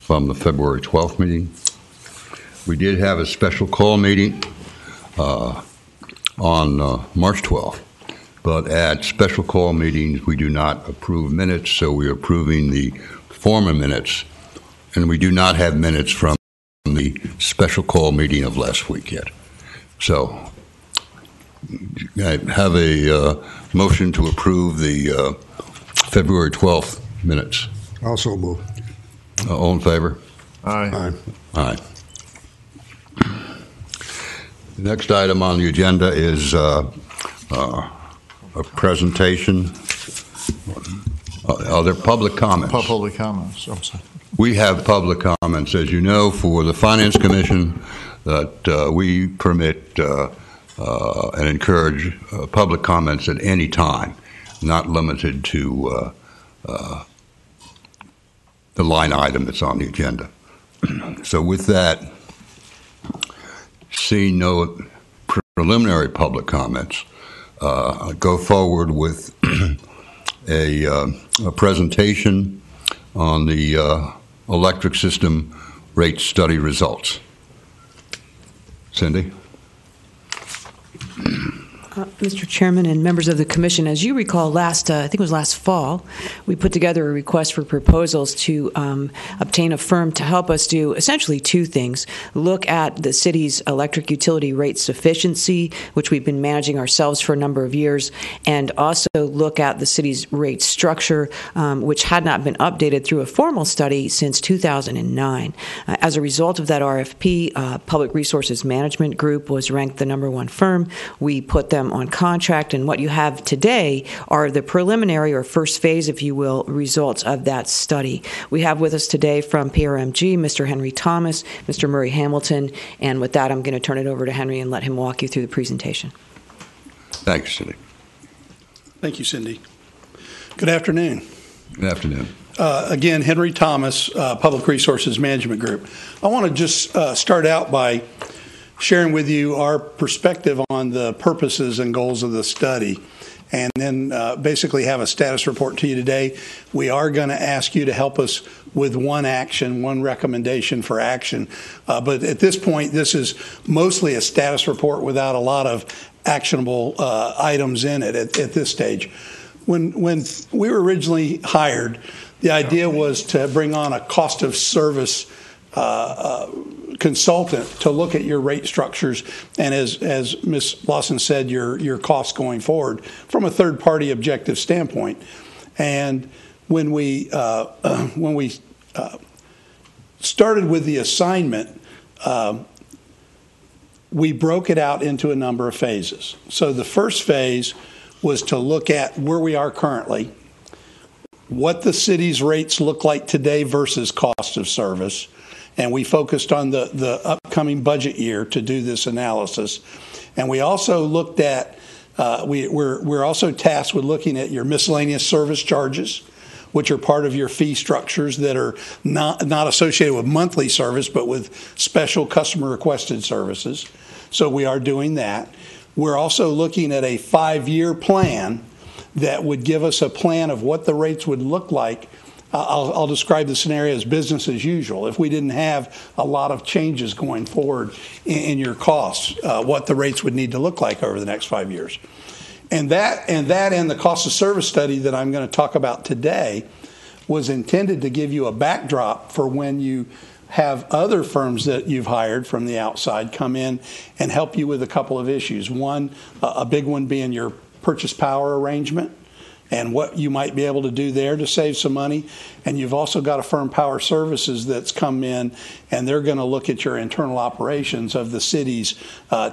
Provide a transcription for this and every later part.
from the February 12th meeting. We did have a special call meeting on March 12th, but at special call meetings, we do not approve minutes, so we're approving the former minutes, and we do not have minutes from the special call meeting of last week yet. So I have a motion to approve the February 12th minutes. Also move. All in favor? Aye. Aye. The next item on the agenda is a presentation. Are there public comments? Public comments. I'm sorry. We have public comments, as you know, for the Finance Commission, that we permit and encourage public comments at any time, not limited to the line item that's on the agenda. So with that, seeing no preliminary public comments, go forward with a presentation on the electric system rate study results. Cindy? Mr. Chairman and members of the Commission, as you recall, I think it was last fall, we put together a request for proposals to obtain a firm to help us do essentially two things. Look at the city's electric utility rate sufficiency, which we've been managing ourselves for a number of years, and also look at the city's rate structure, which had not been updated through a formal study since 2009. As a result of that RFP, Public Resources Management Group was ranked the #1 firm. We put them on contract, and what you have today are the preliminary or first phase, if you will, results of that study. We have with us today from PRMG Mr. Henry Thomas, Mr. Murray Hamilton, and with that I'm going to turn it over to Henry and let him walk you through the presentation. Thanks, Cindy. Thank you, Cindy. Good afternoon. Good afternoon. Again, Henry Thomas, Public Resources Management Group. I want to just start out by sharing with you our perspective on the purposes and goals of the study, and then basically have a status report to you today. We are going to ask you to help us with one recommendation for action. But at this point, this is mostly a status report without a lot of actionable items in it at this stage. When we were originally hired, the idea was to bring on a cost of service consultant to look at your rate structures and, as Ms. Lawson said, your costs going forward from a third-party objective standpoint. And when we started with the assignment, we broke it out into a number of phases. So the first phase was to look at where we are currently, what the city's rates look like today versus cost of service. And we focused on the upcoming budget year to do this analysis. And we also looked at, we're also tasked with looking at your miscellaneous service charges, which are part of your fee structures that are not associated with monthly service, but with special customer requested services. So we are doing that. We're also looking at a 5-year plan that would give us a plan of what the rates would look like. I'll describe the scenario as business as usual. If we didn't have a lot of changes going forward in your costs, what the rates would need to look like over the next 5 years. And the cost of service study that I'm going to talk about today was intended to give you a backdrop for when you have other firms that you've hired from the outside come in and help you with a couple of issues. One, a big one being your purchase power arrangement and what you might be able to do there to save some money. And you've also got a firm, Power Services, that's come in, and they're going to look at your internal operations of the city's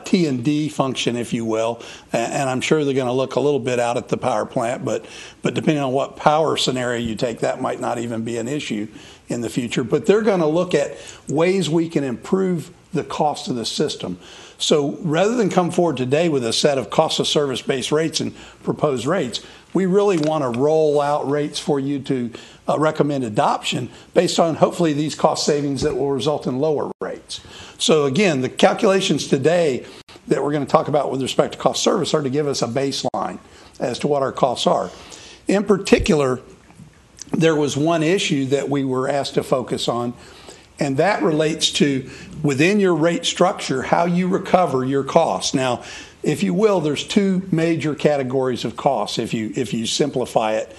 T&D function, if you will. And I'm sure they're going to look a little bit out at the power plant, but depending on what power scenario you take, that might not even be an issue in the future. But they're going to look at ways we can improve the cost of the system. So rather than come forward today with a set of cost of service based rates and proposed rates, we really want to roll out rates for you to recommend adoption based on hopefully these cost savings that will result in lower rates. So again, the calculations today that we're going to talk about with respect to cost service are to give us a baseline as to what our costs are. In particular, there was one issue that we were asked to focus on, and that relates to within your rate structure, how you recover your costs. Now, if you will, there's two major categories of costs if you simplify it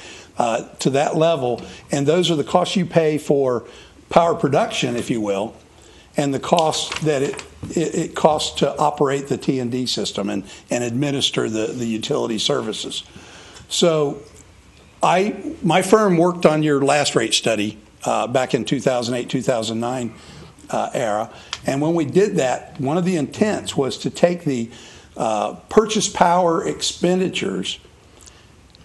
to that level, and those are the costs you pay for power production, if you will, and the cost that it costs to operate the T&D system and administer the utility services. So my firm worked on your last rate study back in 2008, 2009 era. And when we did that, one of the intents was to take the purchase power expenditures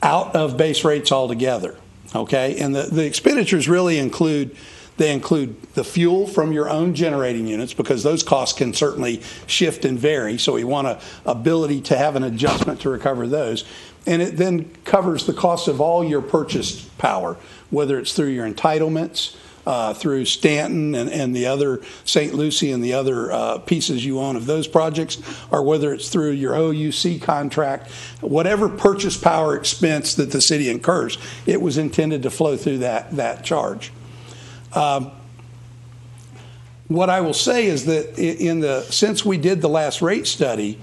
out of base rates altogether. Okay? And the expenditures really include the fuel from your own generating units, because those costs can certainly shift and vary. So we want an ability to have an adjustment to recover those. And it then covers the cost of all your purchased power, whether it's through your entitlements, through Stanton and the other St. Lucie and the other pieces you own of those projects, or whether it's through your OUC contract. Whatever purchase power expense that the city incurs, it was intended to flow through that charge. What I will say is that since we did the last rate study,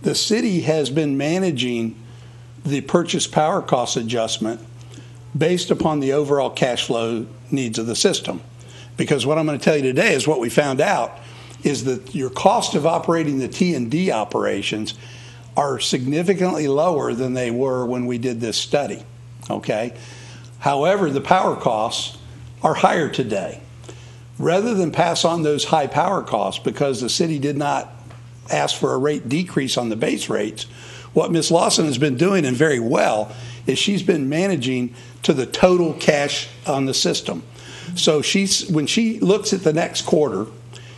the city has been managing the purchase power cost adjustment based upon the overall cash flow needs of the system. Because what I'm going to tell you today is what we found out is that your cost of operating the T&D operations are significantly lower than they were when we did this study. Okay? However, the power costs are higher today. Rather than pass on those high power costs, because the city did not ask for a rate decrease on the base rates, what Ms. Lawson has been doing, and very well, is she's been managing to the total cash on the system. So when she looks at the next quarter,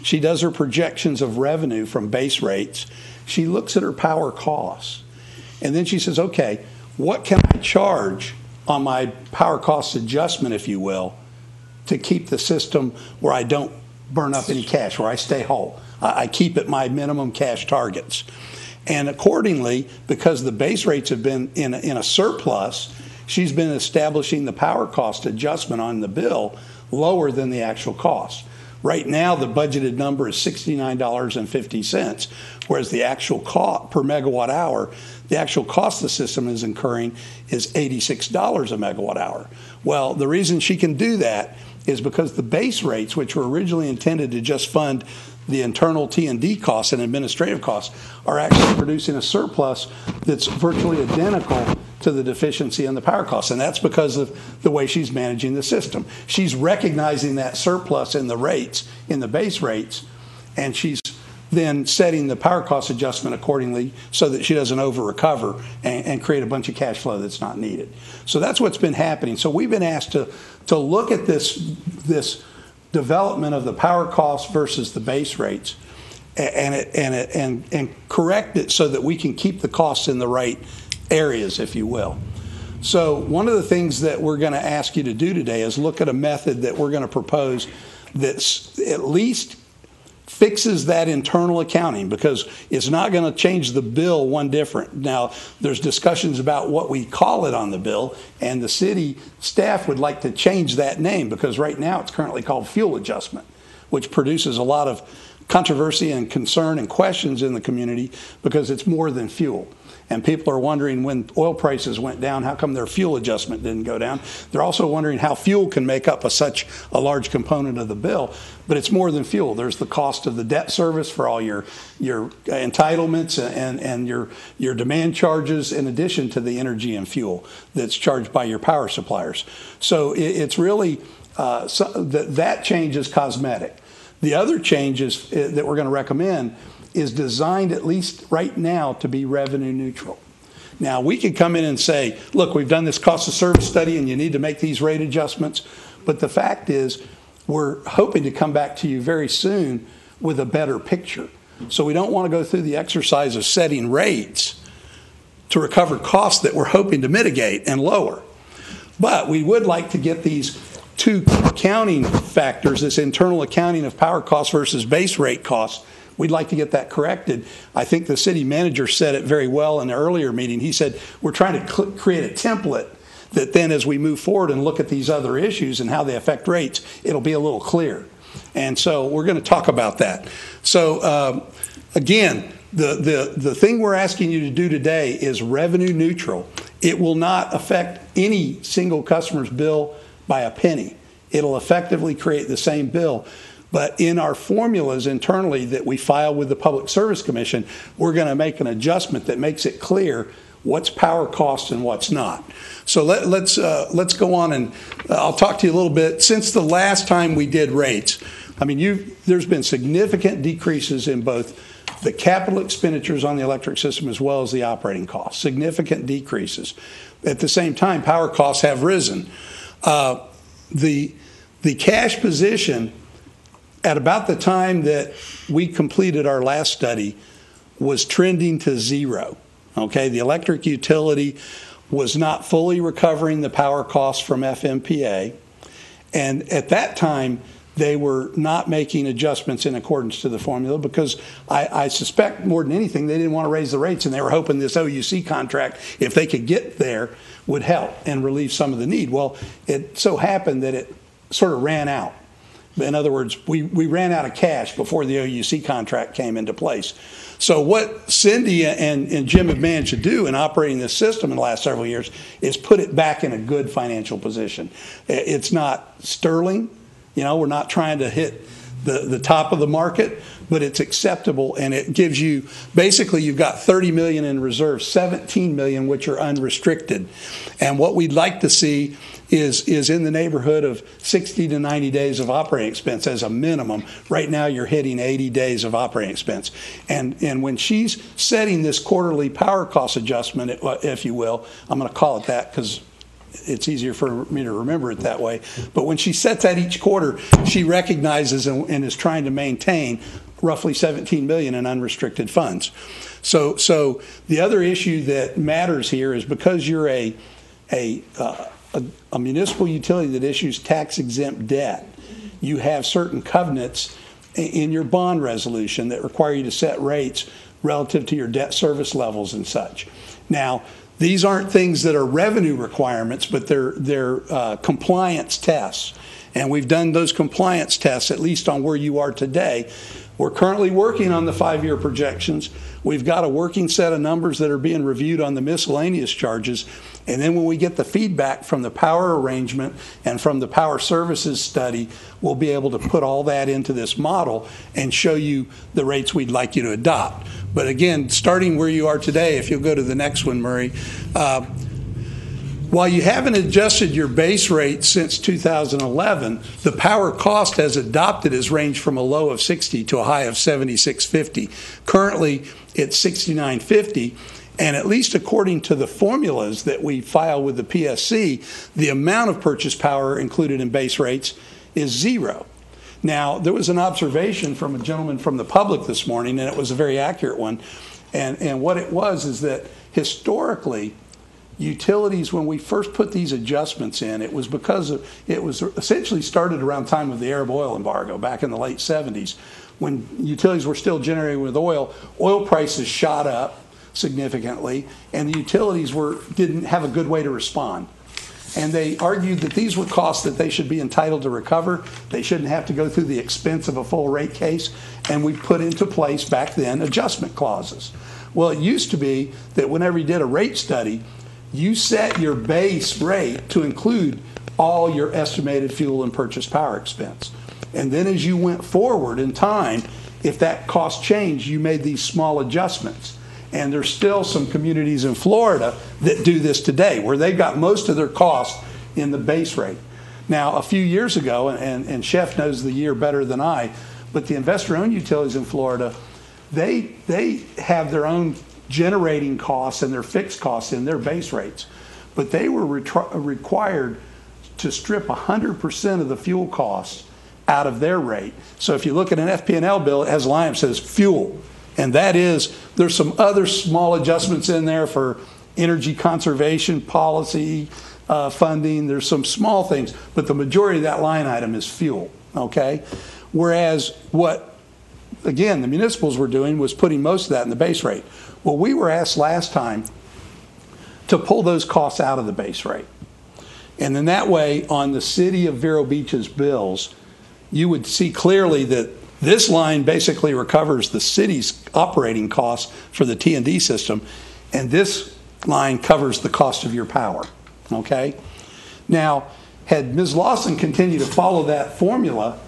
she does her projections of revenue from base rates. She looks at her power costs. And then she says, okay, what can I charge on my power cost adjustment, if you will, to keep the system where I don't burn up any cash, where I stay whole. I keep at my minimum cash targets. And accordingly, because the base rates have been in a surplus, she's been establishing the power cost adjustment on the bill lower than the actual cost. Right now, the budgeted number is $69.50, whereas the actual cost per megawatt hour, the actual cost the system is incurring is $86 a megawatt hour. Well, the reason she can do that is because the base rates, which were originally intended to just fund the internal T&D costs and administrative costs, are actually producing a surplus that's virtually identical to the deficiency in the power costs. And that's because of the way she's managing the system. She's recognizing that surplus in the rates, in the base rates, and she's then setting the power cost adjustment accordingly so that she doesn't over-recover and create a bunch of cash flow that's not needed. So that's what's been happening. So we've been asked to look at this development of the power costs versus the base rates and correct it so that we can keep the costs in the right areas, if you will. So one of the things that we're going to ask you to do today is look at a method that we're going to propose that's at least fixes that internal accounting, because it's not going to change the bill one different. Now, there's discussions about what we call it on the bill, and the city staff would like to change that name, because right now it's currently called fuel adjustment, which produces a lot of controversy and concern and questions in the community because it's more than fuel. And people are wondering, when oil prices went down, how come their fuel adjustment didn't go down? They're also wondering how fuel can make up such a large component of the bill. But it's more than fuel. There's the cost of the debt service for all your entitlements and your demand charges, in addition to the energy and fuel that's charged by your power suppliers. So it's really, that change is cosmetic. The other changes that we're going to recommend is designed, at least right now, to be revenue neutral. Now, we could come in and say, look, we've done this cost of service study and you need to make these rate adjustments. But the fact is, we're hoping to come back to you very soon with a better picture. So we don't want to go through the exercise of setting rates to recover costs that we're hoping to mitigate and lower. But we would like to get these two accounting factors, this internal accounting of power costs versus base rate costs, we'd like to get that corrected. I think the city manager said it very well in the earlier meeting. He said, we're trying to create a template that then as we move forward and look at these other issues and how they affect rates, it'll be a little clearer. And so we're going to talk about that. So again, the thing we're asking you to do today is revenue neutral. It will not affect any single customer's bill by a penny. It'll effectively create the same bill. But in our formulas internally that we file with the Public Service Commission, we're going to make an adjustment that makes it clear what's power cost and what's not. So let's go on, and I'll talk to you a little bit. Since the last time we did rates, I mean, there's been significant decreases in both the capital expenditures on the electric system as well as the operating costs, significant decreases. At the same time, power costs have risen. The cash position at about the time that we completed our last study was trending to zero. Okay, the electric utility was not fully recovering the power costs from FMPA, and at that time they were not making adjustments in accordance to the formula because I suspect more than anything they didn't want to raise the rates, and they were hoping this OUC contract, if they could get there, would help and relieve some of the need. Well, it so happened that it sort of ran out. In other words, we ran out of cash before the OUC contract came into place. So what Cindy and Jim have managed to do in operating this system in the last several years is put it back in a good financial position. It's not sterling. You know, we're not trying to hit the top of the market, but it's acceptable, and it gives you, basically you've got 30 million in reserve, 17 million which are unrestricted. And what we'd like to see is in the neighborhood of 60 to 90 days of operating expense as a minimum. Right now you're hitting 80 days of operating expense. And when she's setting this quarterly power cost adjustment, if you will, I'm going to call it that because it's easier for me to remember it that way. But when she sets that each quarter, she recognizes and is trying to maintain roughly 17 million in unrestricted funds. So the other issue that matters here is because you're a municipal utility that issues tax-exempt debt, you have certain covenants in your bond resolution that require you to set rates relative to your debt service levels and such. Now, these aren't things that are revenue requirements, but they're compliance tests. And we've done those compliance tests, at least on where you are today. We're currently working on the 5-year projections. We've got a working set of numbers that are being reviewed on the miscellaneous charges. And then when we get the feedback from the power arrangement and from the power services study, we'll be able to put all that into this model and show you the rates we'd like you to adopt. But again, starting where you are today, if you'll go to the next one, Murray, while you haven't adjusted your base rate since 2011, the power cost as adopted has ranged from a low of 60 to a high of 76.50. Currently, it's 69.50. And at least according to the formulas that we file with the PSC, the amount of purchase power included in base rates is zero. Now, there was an observation from a gentleman from the public this morning, and it was a very accurate one. And what it was is that historically, utilities, when we first put these adjustments in, it was because it was essentially started around the time of the Arab oil embargo back in the late 70s. When utilities were still generating with oil prices shot up significantly, and the utilities didn't have a good way to respond. And they argued that these were costs that they should be entitled to recover. They shouldn't have to go through the expense of a full rate case. And we put into place back then adjustment clauses. Well, it used to be that whenever you did a rate study, you set your base rate to include all your estimated fuel and purchase power expense. And then as you went forward in time, if that cost changed, you made these small adjustments. And there's still some communities in Florida that do this today, where they've got most of their costs in the base rate. Now, a few years ago, and Chef knows the year better than I, but the investor-owned utilities in Florida, they have their own generating costs and their fixed costs in their base rates. But they were required to strip 100% of the fuel costs out of their rate. So if you look at an FP&L bill, it has a line that says fuel. And that is, there's some other small adjustments in there for energy conservation policy funding. There's some small things, but the majority of that line item is fuel, okay? Whereas what, again, the municipals were doing was putting most of that in the base rate. Well, we were asked last time to pull those costs out of the base rate, And then that way, on the City of Vero Beach's bills, you would see clearly that this line basically recovers the city's operating costs for the T&D system, and this line covers the cost of your power, okay? Now, had Ms. Lawson continued to follow that formula,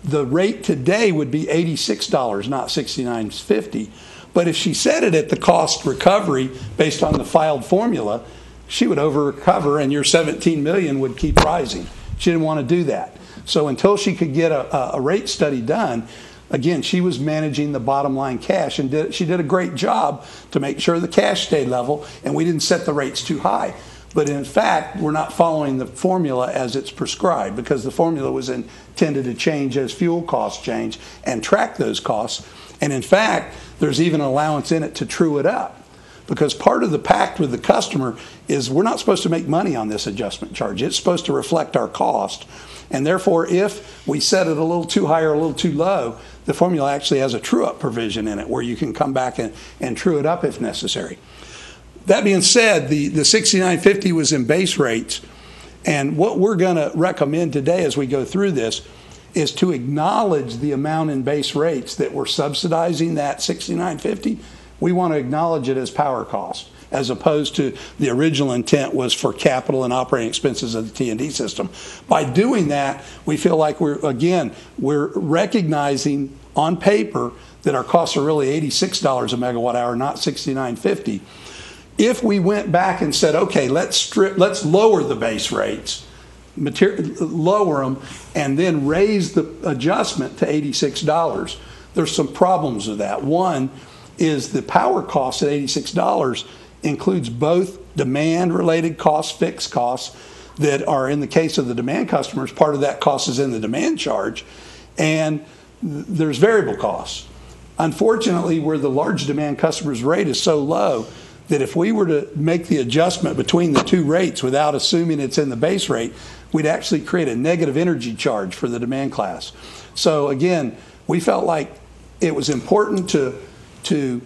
the rate today would be $86, not $69.50. But if she set it at the cost recovery based on the filed formula, she would over-recover and your $17 million would keep rising. She didn't want to do that. So until she could get a rate study done, again, she was managing the bottom line cash, and she did a great job to make sure the cash stayed level and we didn't set the rates too high. But in fact, we're not following the formula as it's prescribed, because the formula was intended to change as fuel costs change and track those costs. And in fact, there's even an allowance in it to true it up, because part of the pact with the customer is we're not supposed to make money on this adjustment charge. It's supposed to reflect our cost. And therefore, if we set it a little too high or a little too low, the formula actually has a true-up provision in it where you can come back and true it up if necessary. That being said, the $69.50 was in base rates, and what we're going to recommend today as we go through this is to acknowledge the amount in base rates that we're subsidizing that $69.50. We want to acknowledge it as power cost, as opposed to the original intent was for capital and operating expenses of the T&D system. By doing that, we feel like we're recognizing on paper that our costs are really $86 a megawatt hour, not $69.50. If we went back and said, okay, let's lower the base rates, lower them, and then raise the adjustment to $86, there's some problems with that. One is the power cost at $86 includes both demand-related costs, fixed costs, that are, in the case of the demand customers, part of that cost is in the demand charge, and there's variable costs. Unfortunately, where the large demand customers' rate is so low that if we were to make the adjustment between the two rates without assuming it's in the base rate, we'd actually create a negative energy charge for the demand class. So again, we felt like it was important to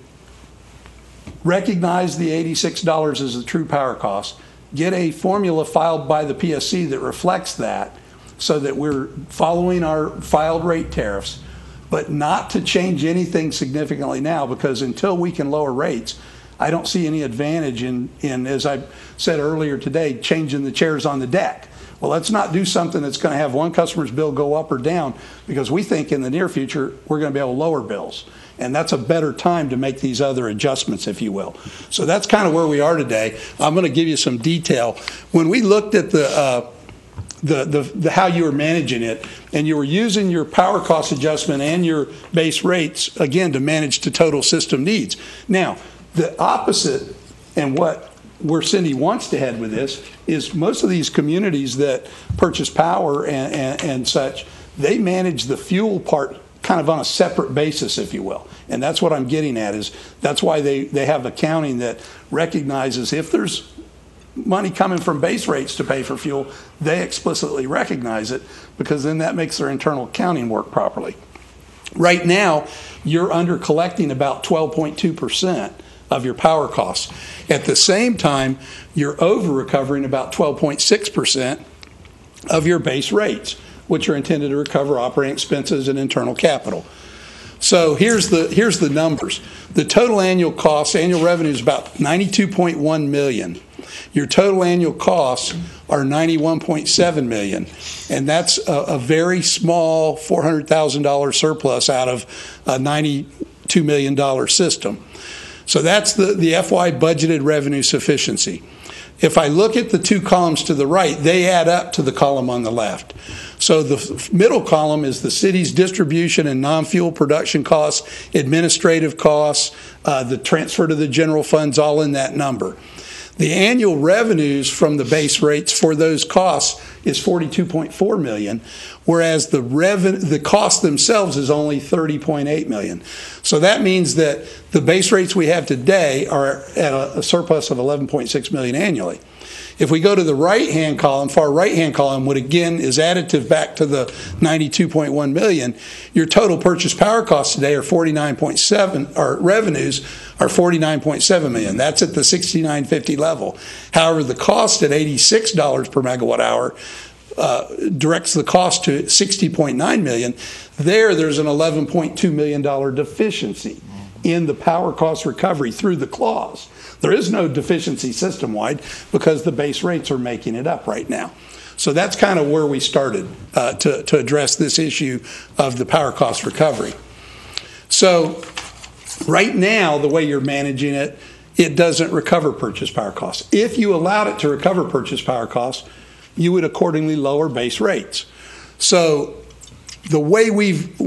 recognize the $86 as the true power cost, get a formula filed by the PSC that reflects that so that we're following our filed rate tariffs, but not to change anything significantly now, because until we can lower rates, I don't see any advantage in, as I said earlier today, changing the chairs on the deck. Well, let's not do something that's going to have one customer's bill go up or down, because we think in the near future we're going to be able to lower bills. And that's a better time to make these other adjustments, if you will. So that's kind of where we are today. I'm going to give you some detail. When we looked at the how you were managing it, and you were using your power cost adjustment and your base rates, again, to manage to total system needs. Now, the opposite, and where Cindy wants to head with this, is most of these communities that purchase power and such, they manage the fuel part kind of on a separate basis, if you will. And that's what I'm getting at, is that's why they have accounting that recognizes if there's money coming from base rates to pay for fuel, they explicitly recognize it, because then that makes their internal accounting work properly. Right now, you're under collecting about 12.2% of your power costs. At the same time, you're over recovering about 12.6% of your base rates, which are intended to recover operating expenses and internal capital. So here's the numbers. The total annual cost, annual revenue is about $92.1 million. Your total annual costs are $91.7 million, and that's a very small $400,000 surplus out of a $92 million system. So that's the FY budgeted revenue sufficiency. If I look at the two columns to the right, they add up to the column on the left. So the middle column is the city's distribution and non-fuel production costs, administrative costs, the transfer to the general funds, all in that number. The annual revenues from the base rates for those costs is $42.4 million, whereas the cost themselves is only $30.8 million. So that means that the base rates we have today are at a surplus of $11.6 million annually. If we go to the right-hand column, far right-hand column, what again is additive back to the 92.1 million, your total purchase power costs today are 49.7, or revenues are 49.7 million. That's at the 69.50 level. However, the cost at $86 per megawatt hour directs the cost to 60.9 million. There's an $11.2 million deficiency in the power cost recovery through the clause. There is no deficiency system-wide because the base rates are making it up right now. So that's kind of where we started to address this issue of the power cost recovery. So right now, the way you're managing it, it doesn't recover purchase power costs. If you allowed it to recover purchase power costs, you would accordingly lower base rates. So the way we've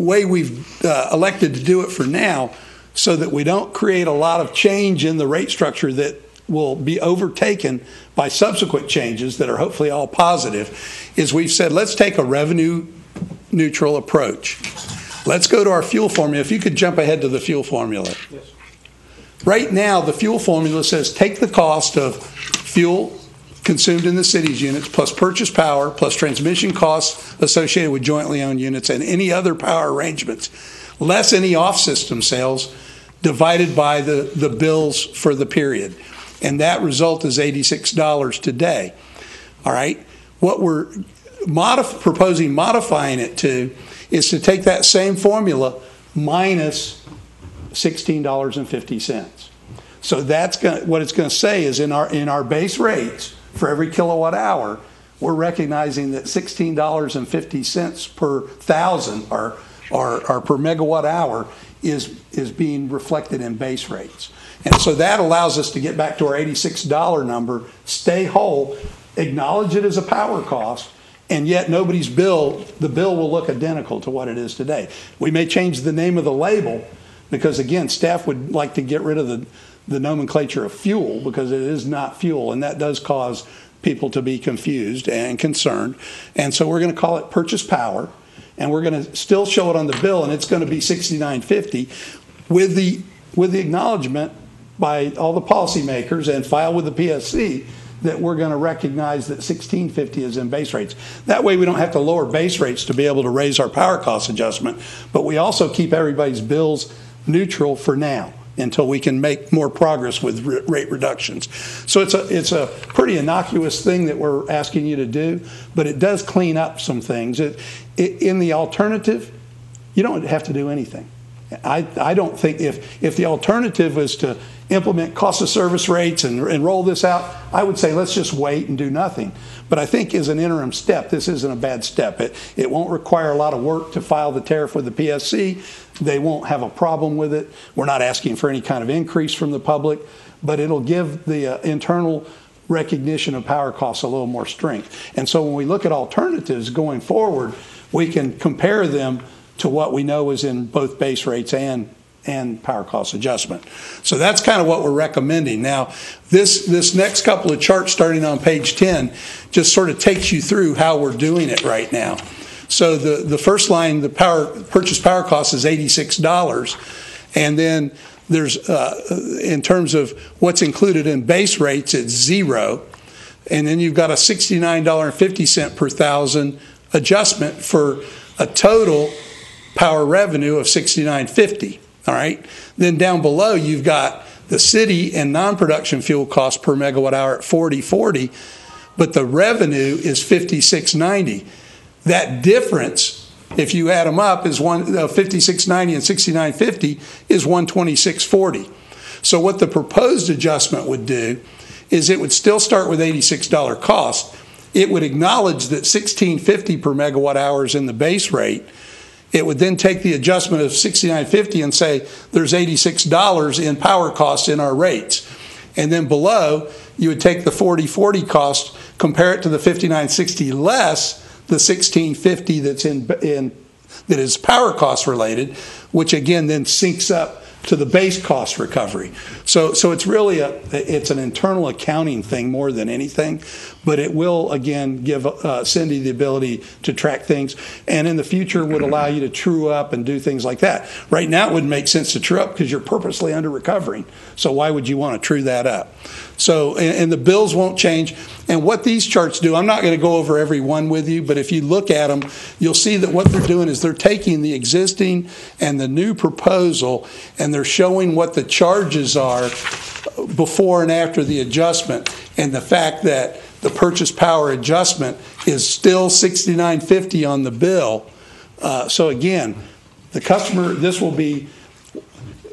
elected to do it for now, so that we don't create a lot of change in the rate structure that will be overtaken by subsequent changes that are hopefully all positive, is we've said let's take a revenue neutral approach. Let's go to our fuel formula. If you could jump ahead to the fuel formula. Yes. Right now, the fuel formula says take the cost of fuel consumed in the city's units plus purchase power plus transmission costs associated with jointly owned units and any other power arrangements, less any off-system sales, divided by the bills for the period. And that result is $86 today. All right? What we're proposing modifying it to is to take that same formula minus $16.50. So that's what it's going to say is in our base rates for every kilowatt hour, we're recognizing that $16.50 per thousand or per megawatt hour is being reflected in base rates. And so that allows us to get back to our $86 number, stay whole, acknowledge it as a power cost, and yet nobody's bill, the bill will look identical to what it is today. We may change the name of the label because, again, staff would like to get rid of the nomenclature of fuel because it is not fuel, and that does cause people to be confused and concerned. And so we're going to call it purchase power, and we're going to still show it on the bill, and it's going to be $69.50 with the acknowledgement by all the policymakers and file with the PSC that we're going to recognize that $16.50 is in base rates. That way we don't have to lower base rates to be able to raise our power cost adjustment, but we also keep everybody's bills neutral for now until we can make more progress with rate reductions. So it's a pretty innocuous thing that we're asking you to do, but it does clean up some things. In the alternative, you don't have to do anything. I don't think if the alternative was to implement cost of service rates and roll this out, I would say let's just wait and do nothing. But I think as an interim step, this isn't a bad step. It won't require a lot of work to file the tariff with the PSC. They won't have a problem with it. We're not asking for any kind of increase from the public, but it'll give the internal recognition of power costs a little more strength. And so when we look at alternatives going forward, we can compare them to what we know is in both base rates and power cost adjustment. So that's kind of what we're recommending. Now, this next couple of charts starting on page 10 just sort of takes you through how we're doing it right now. So the first line, the purchase power cost is $86, and then there's in terms of what's included in base rates, it's $0, and then you've got a $69.50 per thousand adjustment for a total power revenue of $69.50. All right. Then down below, you've got the city and non-production fuel cost per megawatt hour at $40.40, but the revenue is $56.90. That difference, if you add them up, is $56.90 and $69.50 is $126.40. So what the proposed adjustment would do is it would still start with $86 cost. It would acknowledge that $16.50 per megawatt hour is in the base rate. It would then take the adjustment of $69.50 and say there's $86 in power costs in our rates. And then below, you would take the $40.40 cost, compare it to the $59.60 less the $16.50 that's that is power cost related, which again then syncs up to the base cost recovery. So it's really it's an internal accounting thing more than anything, but it will again give Cindy the ability to track things, and in the future would allow you to true up and do things like that. Right now it wouldn't make sense to true up because you're purposely under recovering. So why would you want to true that up? So and the bills won't change. And what these charts do, I'm not going to go over every one with you, but if you look at them, you'll see that what they're doing is they're taking the existing and the new proposal, and they're showing what the charges are before and after the adjustment, and the fact that the purchase power adjustment is still $69.50 on the bill. So again, the customer, this will be,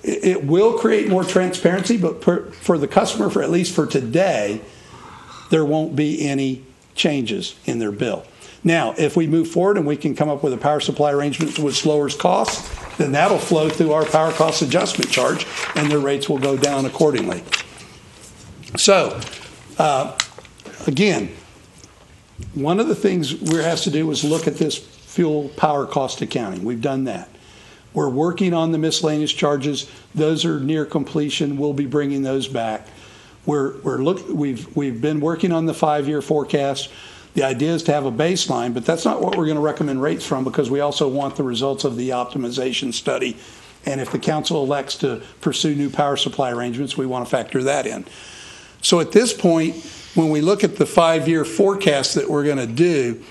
it will create more transparency, but for the customer, for at least for today, there won't be any changes in their bill. Now, if we move forward and we can come up with a power supply arrangement which lowers costs, then that'll flow through our power cost adjustment charge, and their rates will go down accordingly. So, again, one of the things we're asked to do is look at this fuel power cost accounting. We've done that. We're working on the miscellaneous charges. Those are near completion. We'll be bringing those back. We've been working on the 5-year forecast. The idea is to have a baseline, but that's not what we're going to recommend rates from, because we also want the results of the optimization study. And if the council elects to pursue new power supply arrangements, we want to factor that in. So at this point, when we look at the 5-year forecast that we're going to do,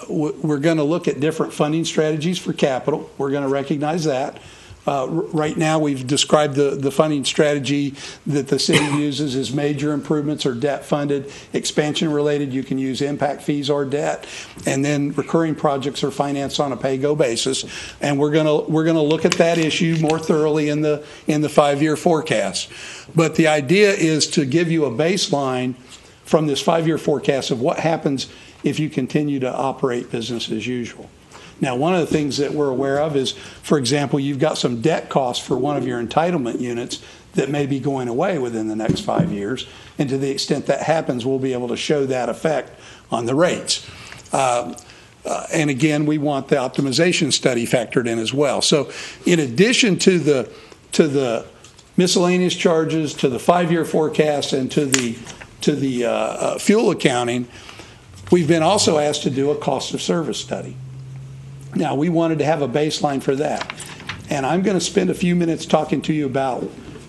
we're going to look at different funding strategies for capital. We're going to recognize that. Right now, we've described the funding strategy that the city uses as major improvements or debt funded. Expansion related, you can use impact fees or debt, and then recurring projects are financed on a pay-go basis. And we're gonna look at that issue more thoroughly in the 5-year forecast. But the idea is to give you a baseline from this 5-year forecast of what happens if you continue to operate business as usual. Now, one of the things that we're aware of is, for example, you've got some debt costs for one of your entitlement units that may be going away within the next 5 years. And to the extent that happens, we'll be able to show that effect on the rates. And again, we want the optimization study factored in as well. So in addition to the miscellaneous charges, to the 5-year forecast, and to the fuel accounting, we've been also asked to do a cost of service study. Now, we wanted to have a baseline for that. And I'm going to spend a few minutes talking to you about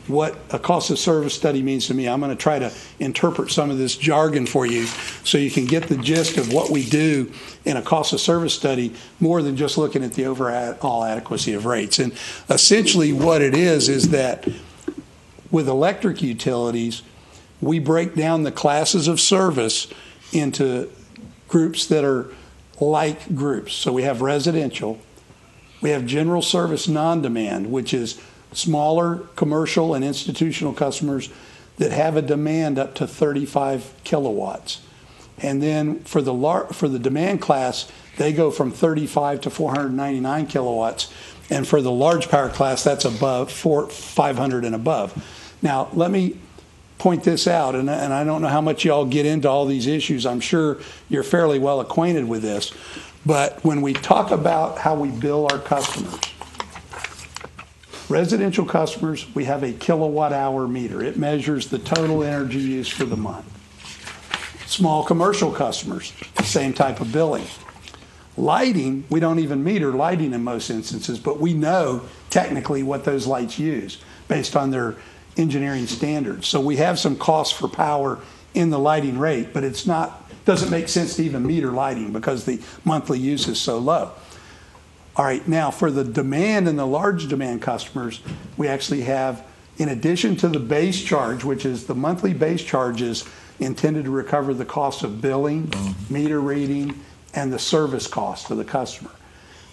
what a cost of service study means to me. I'm going to try to interpret some of this jargon for you so you can get the gist of what we do in a cost of service study, more than just looking at the overall adequacy of rates. And essentially what it is that with electric utilities, we break down the classes of service into groups that are like groups. So we have residential, we have general service non-demand, which is smaller commercial and institutional customers that have a demand up to 35 kilowatts. And then for the demand class, they go from 35 to 499 kilowatts. And for the large power class, that's above 500 and above. Now, let me point this out, and I don't know how much y'all get into all these issues. I'm sure you're fairly well acquainted with this. But when we talk about how we bill our customers, residential customers, we have a kilowatt hour meter. It measures the total energy use for the month. Small commercial customers, same type of billing. Lighting, we don't even meter lighting in most instances, but we know technically what those lights use based on their engineering standards. So we have some costs for power in the lighting rate, but doesn't make sense to even meter lighting because the monthly use is so low. All right, now for the demand and the large demand customers, we actually have, in addition to the base charge, which is the monthly base charges intended to recover the cost of billing, meter reading, and the service cost to the customer.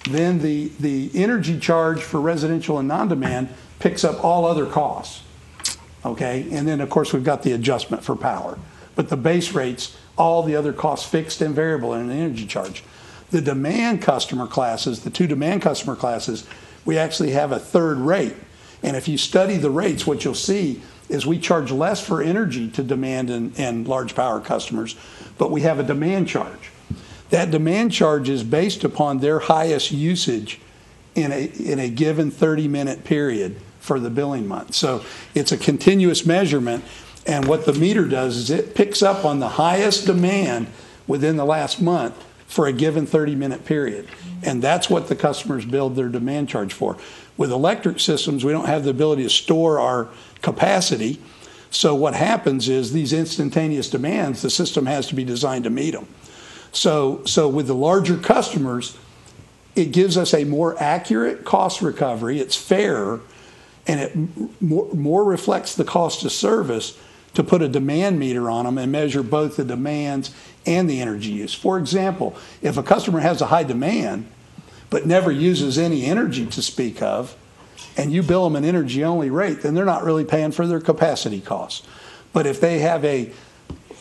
Then the energy charge for residential and non-demand picks up all other costs. Okay, and then of course we've got the adjustment for power. But the base rates, all the other costs fixed and variable in an energy charge. The demand customer classes, the two demand customer classes, we actually have a third rate. And if you study the rates, what you'll see is we charge less for energy to demand and large power customers, but we have a demand charge. That demand charge is based upon their highest usage in a given 30-minute period for the billing month. So it's a continuous measurement, and what the meter does is it picks up on the highest demand within the last month for a given 30-minute period. And that's what the customers build their demand charge for. With electric systems, we don't have the ability to store our capacity, So what happens is these instantaneous demands, the system has to be designed to meet them. So with the larger customers, it gives us a more accurate cost recovery. It's fairer, and it more reflects the cost of service to put a demand meter on them and measure both the demands and the energy use. For example, if a customer has a high demand but never uses any energy to speak of, and you bill them an energy-only rate, then they're not really paying for their capacity costs. But if they have a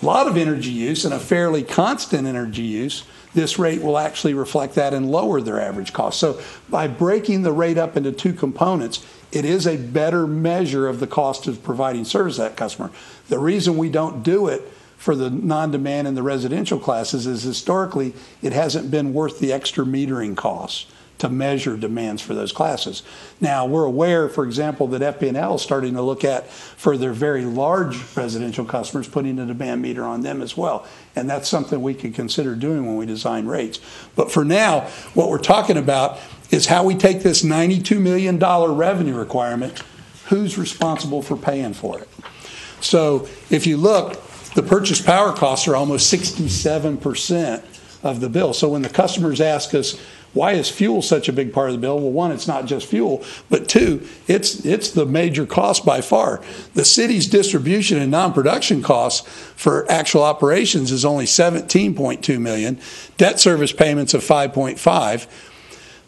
lot of energy use and a fairly constant energy use, this rate will actually reflect that and lower their average cost. So by breaking the rate up into two components, it is a better measure of the cost of providing service to that customer. The reason we don't do it for the non-demand and the residential classes is historically it hasn't been worth the extra metering costs to measure demands for those classes. Now, we're aware, for example, that FP&L is starting to look at, for their very large residential customers, putting a demand meter on them as well. And that's something we could consider doing when we design rates. But for now, what we're talking about is how we take this $92 million revenue requirement, who's responsible for paying for it. So if you look, the purchase power costs are almost 67% of the bill. So when the customers ask us, why is fuel such a big part of the bill? Well, one, it's not just fuel, but two, it's the major cost by far. The city's distribution and non-production costs for actual operations is only $17.2 million, debt service payments of $5.5.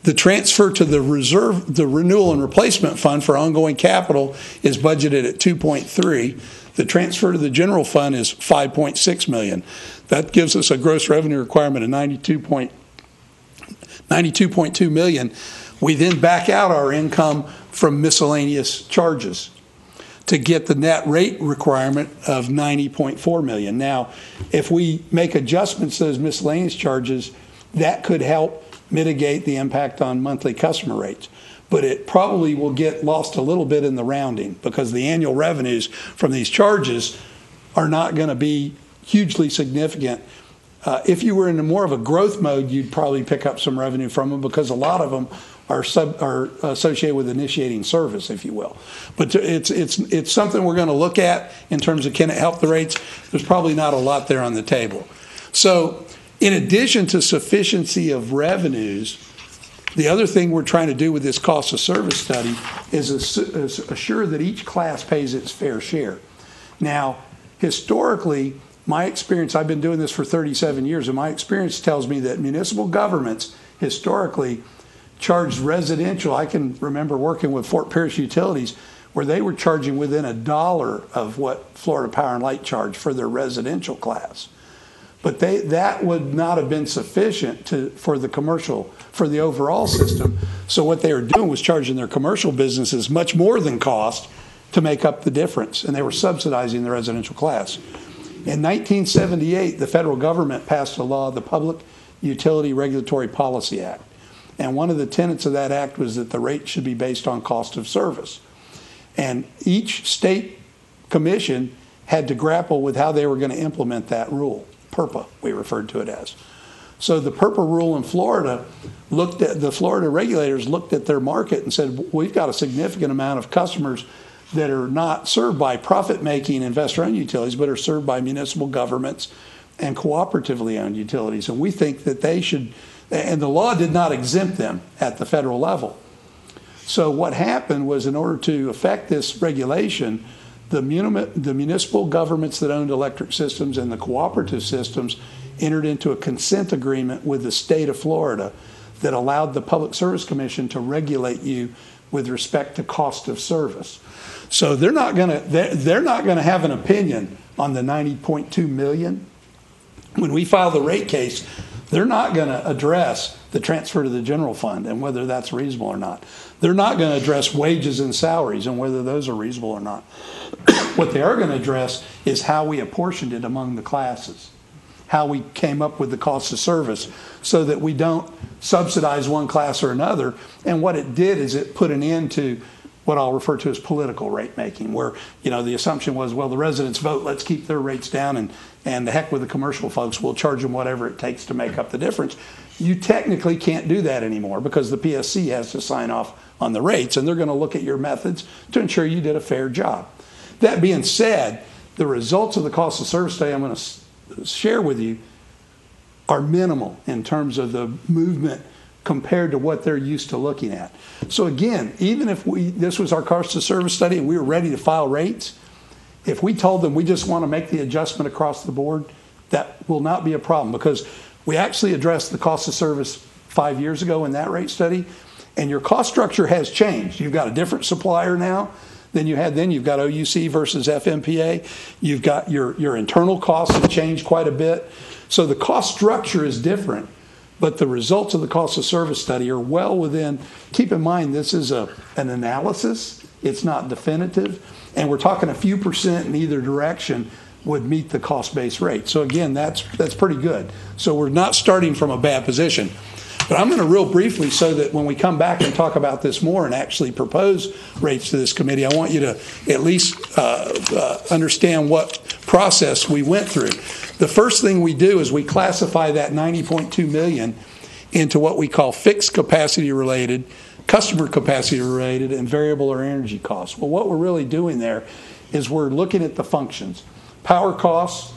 The transfer to the reserve, the renewal and replacement fund for ongoing capital is budgeted at $2.3. The transfer to the general fund is $5.6 million. That gives us a gross revenue requirement of $92.2 million. We then back out our income from miscellaneous charges to get the net rate requirement of $90.4 million. Now, if we make adjustments to those miscellaneous charges, that could help mitigate the impact on monthly customer rates. But it probably will get lost a little bit in the rounding because the annual revenues from these charges are not going to be hugely significant. If you were in more of a growth mode, you'd probably pick up some revenue from them because a lot of them are associated with initiating service, if you will. But it's something we're going to look at in terms of can it help the rates. There's probably not a lot there on the table. So in addition to sufficiency of revenues, the other thing we're trying to do with this cost of service study is assure that each class pays its fair share. Now, historically, my experience, I've been doing this for 37 years, and my experience tells me that municipal governments historically charged residential. I can remember working with Fort Pierce Utilities where they were charging within $1 of what Florida Power and Light charged for their residential class. But that would not have been sufficient for the overall system. So what they were doing was charging their commercial businesses much more than cost to make up the difference, and they were subsidizing the residential class. In 1978, the federal government passed a law, the Public Utility Regulatory Policy Act. And one of the tenets of that act was that the rate should be based on cost of service. And each state commission had to grapple with how they were going to implement that rule. PURPA, we referred to it as. So the PURPA rule in Florida the Florida regulators looked at their market and said, we've got a significant amount of customers that are not served by profit-making investor-owned utilities, but are served by municipal governments and cooperatively owned utilities. And we think that they should, and the law did not exempt them at the federal level. So what happened was, in order to affect this regulation, the municipal governments that owned electric systems and the cooperative systems entered into a consent agreement with the state of Florida that allowed the Public Service Commission to regulate you with respect to cost of service. So they're not going to have an opinion on the $90.2 million. When we file the rate case, they're not going to address the transfer to the general fund and whether that's reasonable or not. They're not going to address wages and salaries and whether those are reasonable or not. What they are going to address is how we apportioned it among the classes, how we came up with the cost of service so that we don't subsidize one class or another. And what it did is it put an end to what I'll refer to as political rate making, where the assumption was, well, the residents vote, let's keep their rates down, and the heck with the commercial folks, we'll charge them whatever it takes to make up the difference. You technically can't do that anymore because the PSC has to sign off on the rates, and they're going to look at your methods to ensure you did a fair job. That being said, the results of the cost of service study I'm going to share with you are minimal in terms of the movement compared to what they're used to looking at. So again, even if this was our cost of service study and we were ready to file rates, if we told them we just want to make the adjustment across the board, that will not be a problem, because we actually addressed the cost of service 5 years ago in that rate study, and your cost structure has changed. You've got a different supplier now than you had then. You've got OUC versus FMPA. You've got your internal costs have changed quite a bit. So the cost structure is different, but the results of the cost of service study are well within. Keep in mind, this is an analysis. It's not definitive. And we're talking a few percent in either direction would meet the cost-based rate. So again, that's pretty good. So we're not starting from a bad position. But I'm going to real briefly, so that when we come back and talk about this more and actually propose rates to this committee, I want you to at least understand what process we went through. The first thing we do is we classify that $90.2 million into what we call fixed capacity related, customer capacity related, and variable or energy costs. Well, what we're really doing there is we're looking at the functions. Power costs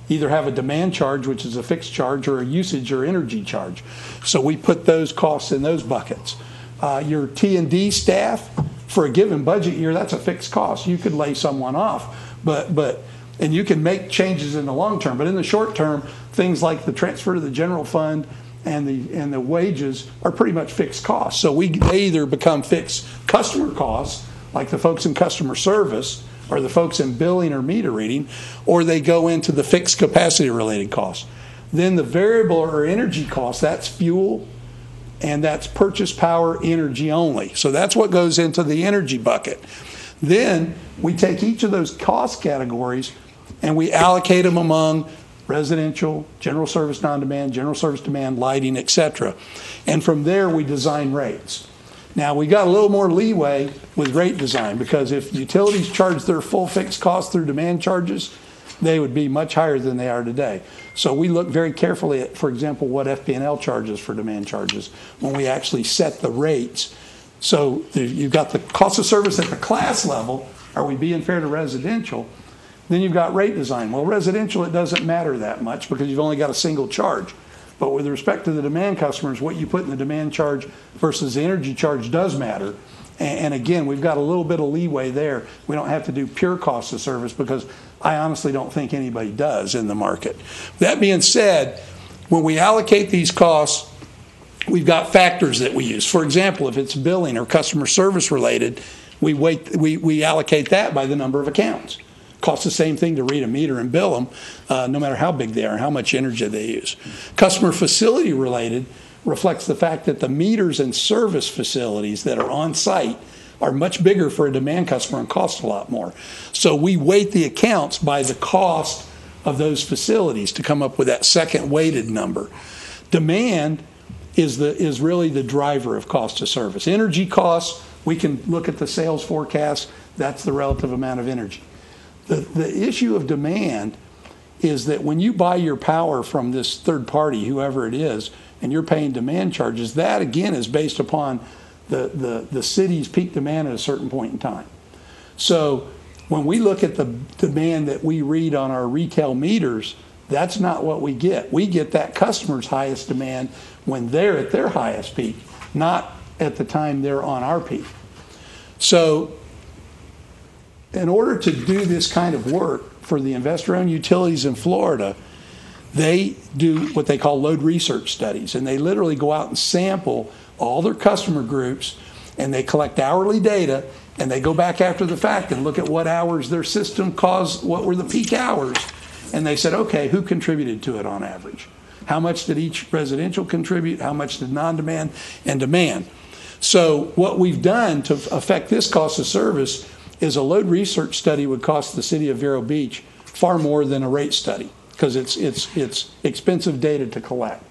either have a demand charge, which is a fixed charge, or a usage or energy charge. So we put those costs in those buckets. Your T&D staff, for a given budget year, that's a fixed cost. You could lay someone off, and you can make changes in the long term. But in the short term, things like the transfer to the general fund and the wages are pretty much fixed costs. So they either become fixed customer costs, like the folks in customer service, or the folks in billing or meter reading, or they go into the fixed capacity related costs. Then the variable or energy costs, that's fuel, and that's purchase power energy only. So that's what goes into the energy bucket. Then we take each of those cost categories and we allocate them among residential, general service non-demand, general service demand, lighting, etc. And from there we design rates. Now, we got a little more leeway with rate design, because if utilities charge their full fixed cost through demand charges, they would be much higher than they are today. So we look very carefully at, for example, what FP&L charges for demand charges when we actually set the rates. So you've got the cost of service at the class level. Are we being fair to residential? Then you've got rate design. Well, residential, it doesn't matter that much because you've only got a single charge. But with respect to the demand customers, what you put in the demand charge versus the energy charge does matter. And again, we've got a little bit of leeway there. We don't have to do pure cost of service, because I honestly don't think anybody does in the market. That being said, when we allocate these costs, we've got factors that we use. For example, if it's billing or customer service related, we allocate that by the number of accounts. Costs the same thing to read a meter and bill them, no matter how big they are and how much energy they use. Customer facility related reflects the fact that the meters and service facilities that are on site are much bigger for a demand customer and cost a lot more. So we weight the accounts by the cost of those facilities to come up with that second weighted number. Demand is really the driver of cost of service. Energy costs, we can look at the sales forecast. That's the relative amount of energy. The issue of demand is that when you buy your power from this third party, whoever it is, and you're paying demand charges, that again is based upon the city's peak demand at a certain point in time. So when we look at the demand that we read on our retail meters, that's not what we get. We get that customer's highest demand when they're at their highest peak, not at the time they're on our peak. So in order to do this kind of work for the investor-owned utilities in Florida, they do what they call load research studies, and they literally go out and sample all their customer groups, and they collect hourly data, and they go back after the fact and look at what hours their system caused, what were the peak hours, and they said, okay, who contributed to it on average? How much did each residential contribute? How much did non-demand and demand? So what we've done to affect this cost of service is a load research study would cost the City of Vero Beach far more than a rate study, because it's expensive data to collect.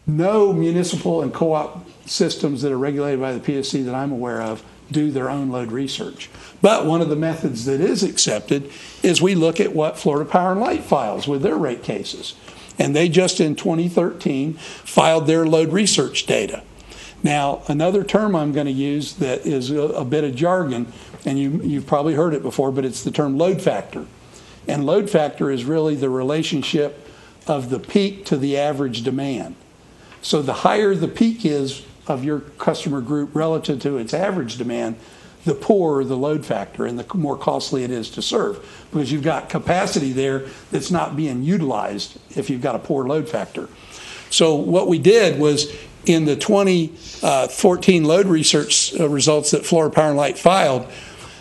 No municipal and co-op systems that are regulated by the PSC that I'm aware of do their own load research. But one of the methods that is accepted is we look at what Florida Power and Light files with their rate cases. And they just in 2013 filed their load research data. Now, another term I'm going to use that is a bit of jargon, and you've probably heard it before, but it's the term load factor. And load factor is really the relationship of the peak to the average demand. So the higher the peak is of your customer group relative to its average demand, the poorer the load factor and the more costly it is to serve, because you've got capacity there that's not being utilized if you've got a poor load factor. So what we did was, in the 2014 load research results that Florida Power and Light filed,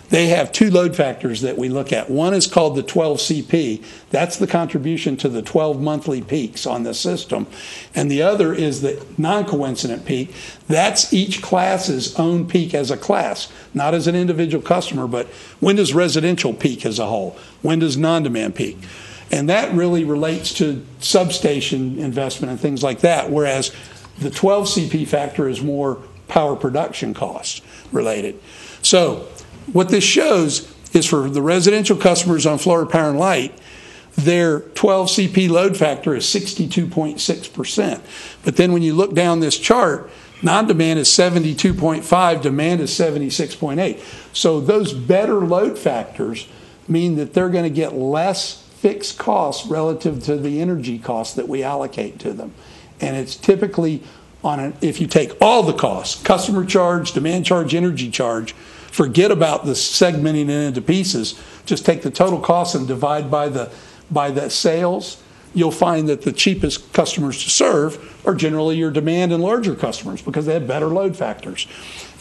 they have two load factors that we look at. One is called the 12 CP. That's the contribution to the 12 monthly peaks on the system. And the other is the non-coincident peak. That's each class's own peak as a class, not as an individual customer, but when does residential peak as a whole? When does non-demand peak? And that really relates to substation investment and things like that, whereas the 12 CP factor is more power production cost related. So what this shows is, for the residential customers on Florida Power and Light, their 12 CP load factor is 62.6%. But then when you look down this chart, non-demand is 72.5, demand is 76.8. So those better load factors mean that they're going to get less fixed costs relative to the energy costs that we allocate to them. And it's typically if you take all the costs, customer charge, demand charge, energy charge, forget about the segmenting it into pieces, just take the total cost and divide by the sales, you'll find that the cheapest customers to serve are generally your demand and larger customers, because they have better load factors.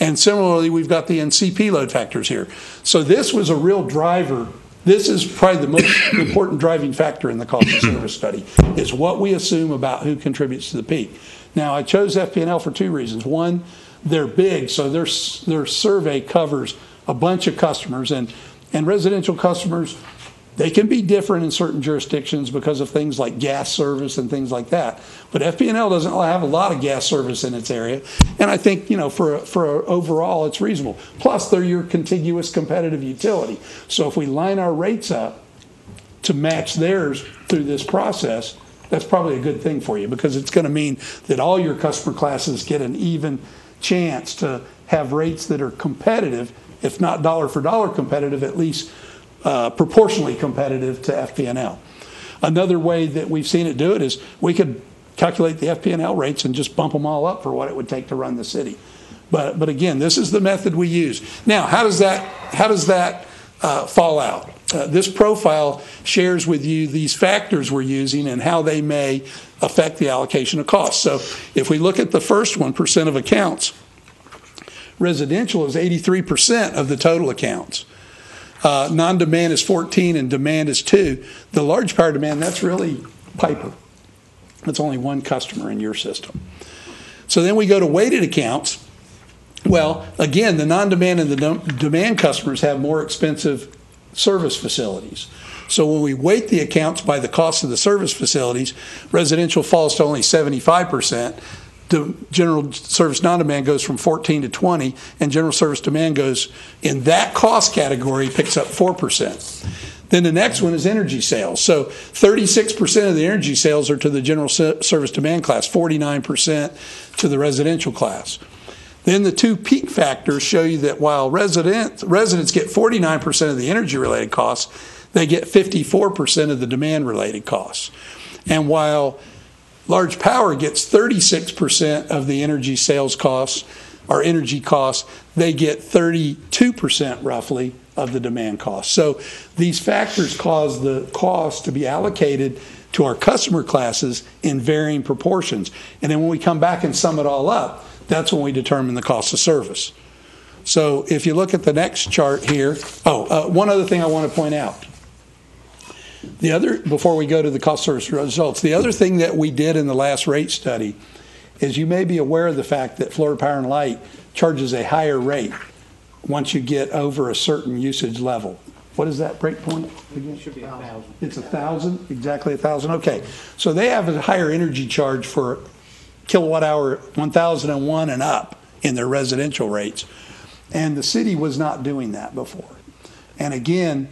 And similarly, we've got the NCP load factors here. So this was a real driver. This is probably the most important driving factor in the cost of service study, is what we assume about who contributes to the peak. Now, I chose FP&L for two reasons. One, they're big, so their survey covers a bunch of customers, and residential customers, they can be different in certain jurisdictions because of things like gas service and things like that. But FP&L doesn't have a lot of gas service in its area, and I think, for overall it's reasonable. Plus, they're your contiguous competitive utility. So if we line our rates up to match theirs through this process, that's probably a good thing for you, because it's going to mean that all your customer classes get an even chance to have rates that are competitive, if not dollar for dollar competitive, at least proportionally competitive to FP&L. Another way that we've seen it do it is we could calculate the FP&L rates and just bump them all up for what it would take to run the city. But again, this is the method we use. Now, how does that fall out? This profile shares with you these factors we're using and how they may affect the allocation of costs. So if we look at the first one, percent of accounts, residential is 83% of the total accounts. Non-demand is 14 and demand is 2. The large power demand, that's really Piper. That's only one customer in your system. So then we go to weighted accounts. Well, again, the non-demand and the demand customers have more expensive service facilities. So when we weight the accounts by the cost of the service facilities, residential falls to only 75%. General service non-demand goes from 14 to 20, and general service demand goes, in that cost category, picks up 4%. Then the next one is energy sales. So 36% of the energy sales are to the general service demand class, 49% to the residential class. Then the two peak factors show you that while residents get 49% of the energy-related costs, they get 54% of the demand-related costs. And while large power gets 36% of the energy sales costs, or energy costs, they get 32% roughly of the demand costs. So these factors cause the cost to be allocated to our customer classes in varying proportions. And then when we come back and sum it all up, that's when we determine the cost of service. So if you look at the next chart here, one other thing I want to point out. Before we go to the cost service results, the other thing that we did in the last rate study is, you may be aware of the fact that Florida Power and Light charges a higher rate once you get over a certain usage level. What is that break point again? It should be 1,000. It's 1,000? Exactly 1,000? Okay. So they have a higher energy charge for kilowatt hour 1,001 and up in their residential rates. And the city was not doing that before. And again,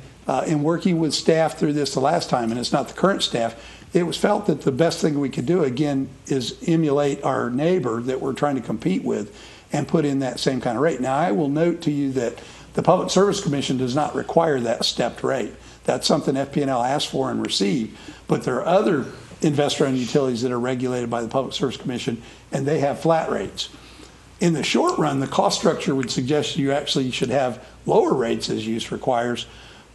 in working with staff through this the last time, and it's not the current staff, it was felt that the best thing we could do, again, is emulate our neighbor that we're trying to compete with and put in that same kind of rate. Now, I will note to you that the Public Service Commission does not require that stepped rate. That's something FP&L asked for and received, but there are other investor-owned utilities that are regulated by the Public Service Commission, and they have flat rates. In the short run, the cost structure would suggest you actually should have lower rates as use requires,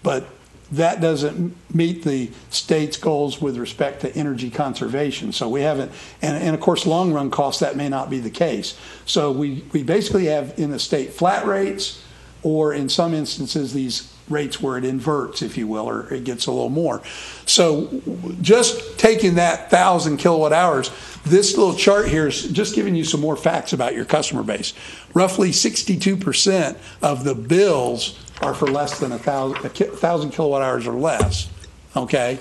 but that doesn't meet the state's goals with respect to energy conservation. So we haven't, and of course, long run costs, that may not be the case. So we basically have in the state flat rates, or in some instances, these rates where it inverts, if you will, or it gets a little more. So just taking that 1,000 kilowatt hours, this little chart here is just giving you some more facts about your customer base. Roughly 62% of the bills are for less than 1,000 kilowatt hours or less, okay?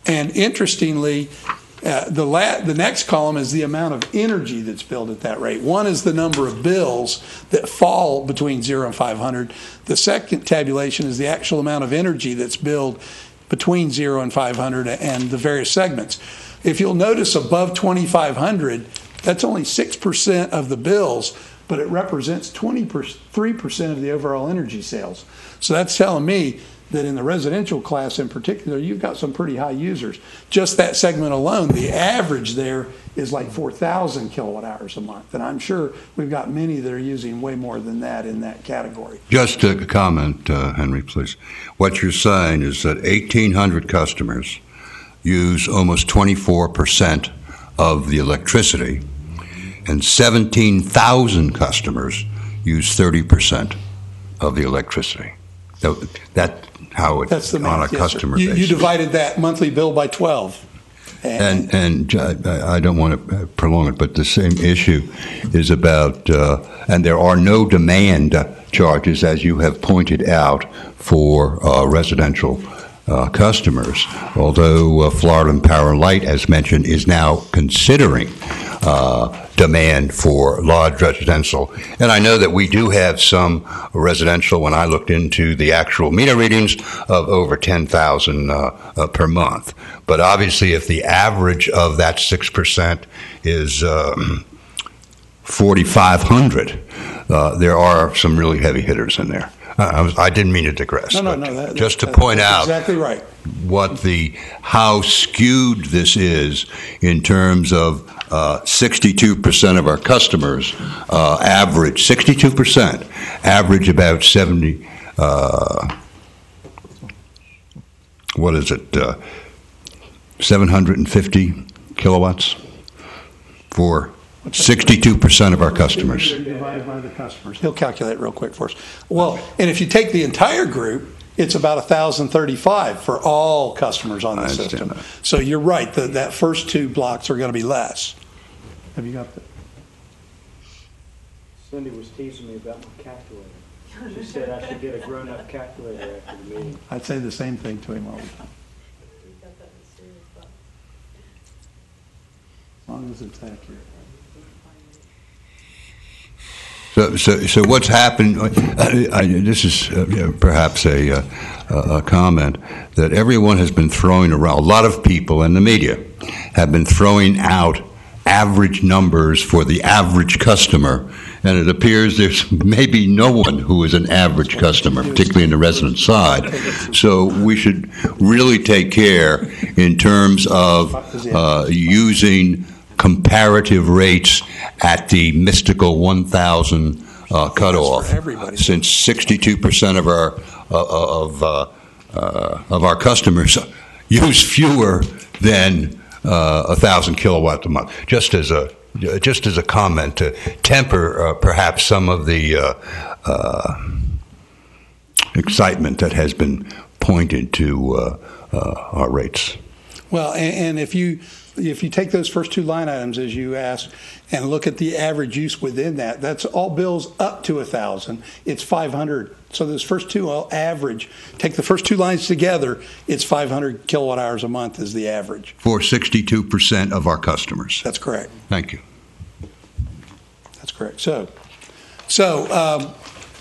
And interestingly, the next column is the amount of energy that's billed at that rate. One is the number of bills that fall between 0 and 500. The second tabulation is the actual amount of energy that's billed between 0 and 500 and the various segments. If you'll notice above 2,500, that's only 6% of the bills, but it represents 23% of the overall energy sales. So that's telling me that in the residential class in particular, you've got some pretty high users. Just that segment alone, the average there is like 4,000 kilowatt hours a month. And I'm sure we've got many that are using way more than that in that category. Just to comment, Henry, please. What you're saying is that 1,800 customers use almost 24% of the electricity, and 17,000 customers use 30% of the electricity. That's how it's on a customer basis. You divided that monthly bill by 12. And I don't want to prolong it, but the same issue is about, and there are no demand charges, as you have pointed out, for residential customers, although Florida Power and Light, as mentioned, is now considering demand for large residential. And I know that we do have some residential, when I looked into the actual meter readings, of over 10,000 per month. But obviously, if the average of that 6% is 4,500, there are some really heavy hitters in there. I didn't mean to digress. No. Just to point out exactly right. How skewed this is in terms of 62% of our customers average 62% average about 70. What is it? 750 kilowatts for 62% of our customers. Divided by the customers. He'll calculate real quick for us. Well, and if you take the entire group, it's about 1,035 for all customers on the system. That. So you're right, that first two blocks are going to be less. Have you got that? Cindy was teasing me about my calculator. She said I should get a grown-up calculator after the meeting. I'd say the same thing to him all the time. As long as it's accurate. So what's happened? This is perhaps a comment that everyone has been throwing around. A lot of people in the media have been throwing out average numbers for the average customer, and it appears there's maybe no one who is an average customer, particularly in the resident side. So we should really take care in terms of using comparative rates at the mystical 1,000 cutoff, since 62% of our customers use fewer than 1,000 kilowatts a month. Just as a comment to temper perhaps some of the excitement that has been pointed to our rates. Well, and if you take those first two line items, as you asked, and look at the average use within that, that's all bills up to 1,000. It's 500. So those first two all average. Take the first two lines together, it's 500 kilowatt hours a month is the average. For 62% of our customers. That's correct. Thank you. That's correct. So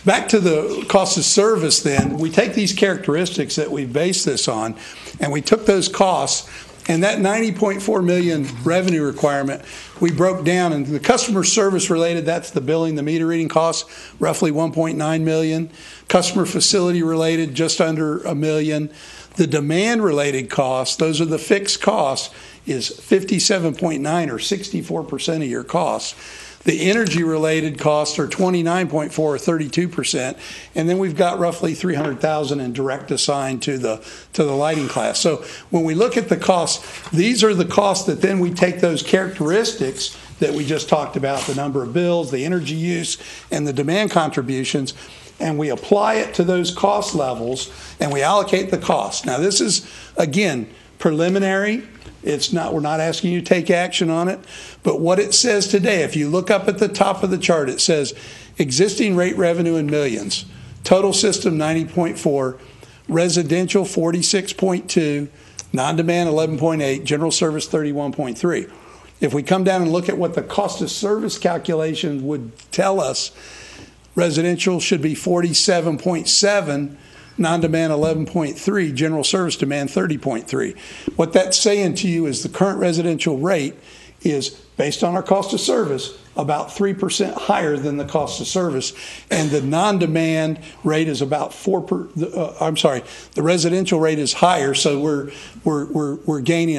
back to the cost of service then, we take these characteristics that we base this on, and we took those costs And that 90.4 million revenue requirement, we broke down, and the customer service related, that's the billing, the meter reading costs, roughly 1.9 million. Customer facility related, just under $1 million. The demand related costs, those are the fixed costs, is 57.9 or 64% of your costs. The energy related costs are 29.4 or 32%, and then we've got roughly 300,000 in direct assigned to the lighting class. So when we look at the costs, these are the costs that then we take those characteristics that we just talked about, the number of bills, the energy use, and the demand contributions, and we apply it to those cost levels, and we allocate the cost. Now this is, again, preliminary. It's not, we're not asking you to take action on it, but what it says today, if you look up at the top of the chart, it says existing rate revenue in millions, total system 90.4, residential 46.2, non-demand 11.8, general service 31.3. If we come down and look at what the cost of service calculation would tell us, residential should be 47.7, non-demand 11.3, general service demand 30.3. What that's saying to you is the current residential rate is, based on our cost of service, about 3% higher than the cost of service, and the non-demand rate is about the residential rate is higher, so we're gaining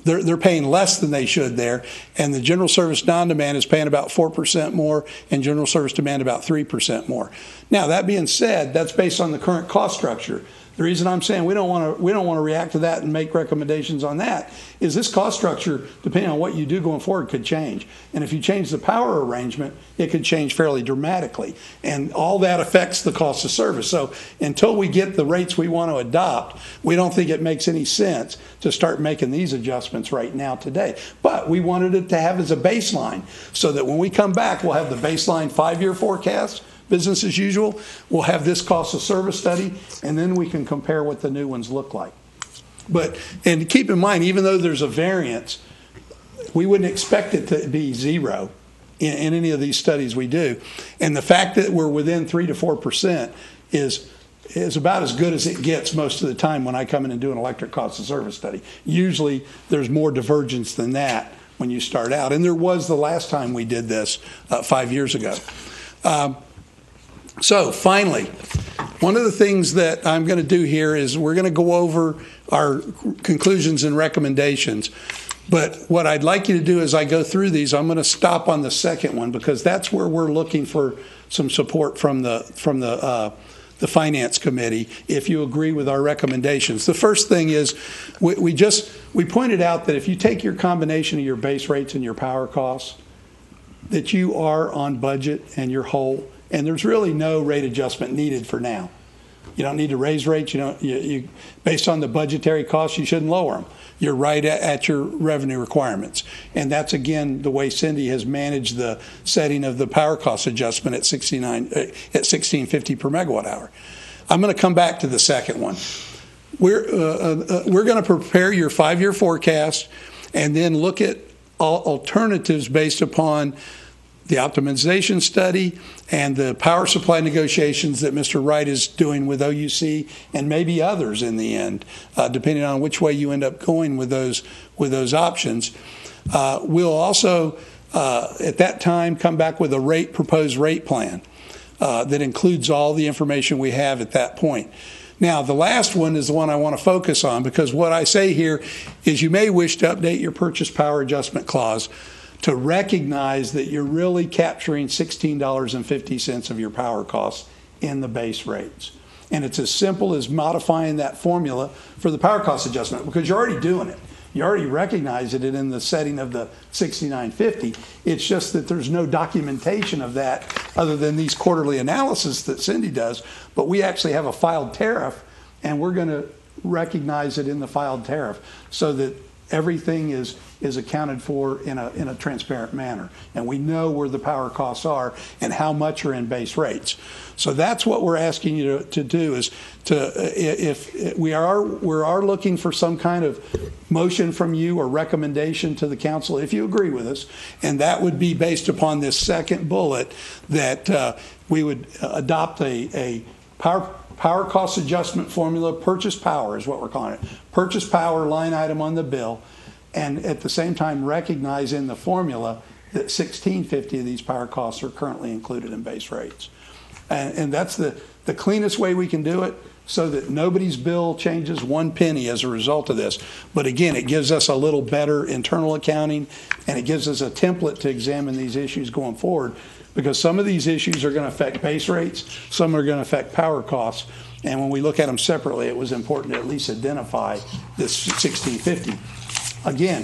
they're paying less than they should there, and the general service non-demand is paying about 4% more, and general service demand about 3% more. Now, that being said, that's based on the current cost structure. The reason I'm saying we don't want to react to that and make recommendations on that is this cost structure, depending on what you do going forward, could change. And if you change the power arrangement, it could change fairly dramatically. And all that affects the cost of service. So until we get the rates we want to adopt, we don't think it makes any sense to start making these adjustments right now today. But we wanted it to have as a baseline so that when we come back, we'll have the baseline 5-year forecast, business as usual. We'll have this cost of service study, and then we can compare what the new ones look like. And keep in mind, even though there's a variance, we wouldn't expect it to be zero in any of these studies we do. And the fact that we're within 3 to 4% is about as good as it gets most of the time when I come in and do an electric cost of service study. Usually there's more divergence than that when you start out. And there was the last time we did this 5 years ago. So finally, one of the things that I'm going to do here is we're going to go over our conclusions and recommendations. But what I'd like you to do as I go through these, I'm going to stop on the second one because that's where we're looking for some support from the Finance Committee if you agree with our recommendations. The first thing is we pointed out that if you take your combination of your base rates and your power costs, that you are on budget and you're whole. And there's really no rate adjustment needed for now. You don't need to raise rates. Based on the budgetary costs, you shouldn't lower them. You're right at your revenue requirements. And that's, again, the way Cindy has managed the setting of the power cost adjustment at $16.50 per megawatt hour. I'm going to come back to the second one. We're going to prepare your 5-year forecast and then look at alternatives based upon the optimization study and the power supply negotiations that Mr. Wright is doing with OUC and maybe others in the end, depending on which way you end up going with those options. We'll also, at that time, come back with a proposed rate plan that includes all the information we have at that point. Now, the last one is the one I want to focus on because what I say here is you may wish to update your purchase power adjustment clause to recognize that you're really capturing $16.50 of your power costs in the base rates. And it's as simple as modifying that formula for the power cost adjustment because you're already doing it. You already recognize it in the setting of the $69.50. It's just that there's no documentation of that other than these quarterly analysis that Cindy does. But we actually have a filed tariff, and we're going to recognize it in the filed tariff so that everything is accounted for in a transparent manner. And we know where the power costs are and how much are in base rates. So that's what we're asking you to do is if we are looking for some kind of motion from you or recommendation to the council, if you agree with us, and that would be based upon this second bullet that we would adopt a power power cost adjustment formula, purchase power is what we're calling it. Purchase power line item on the bill, and at the same time recognize in the formula that $16.50 of these power costs are currently included in base rates. And that's the cleanest way we can do it, so that nobody's bill changes 1 penny as a result of this. But again, it gives us a little better internal accounting, and it gives us a template to examine these issues going forward, because some of these issues are going to affect base rates, some are going to affect power costs, and when we look at them separately, it was important to at least identify this $16.50. Again,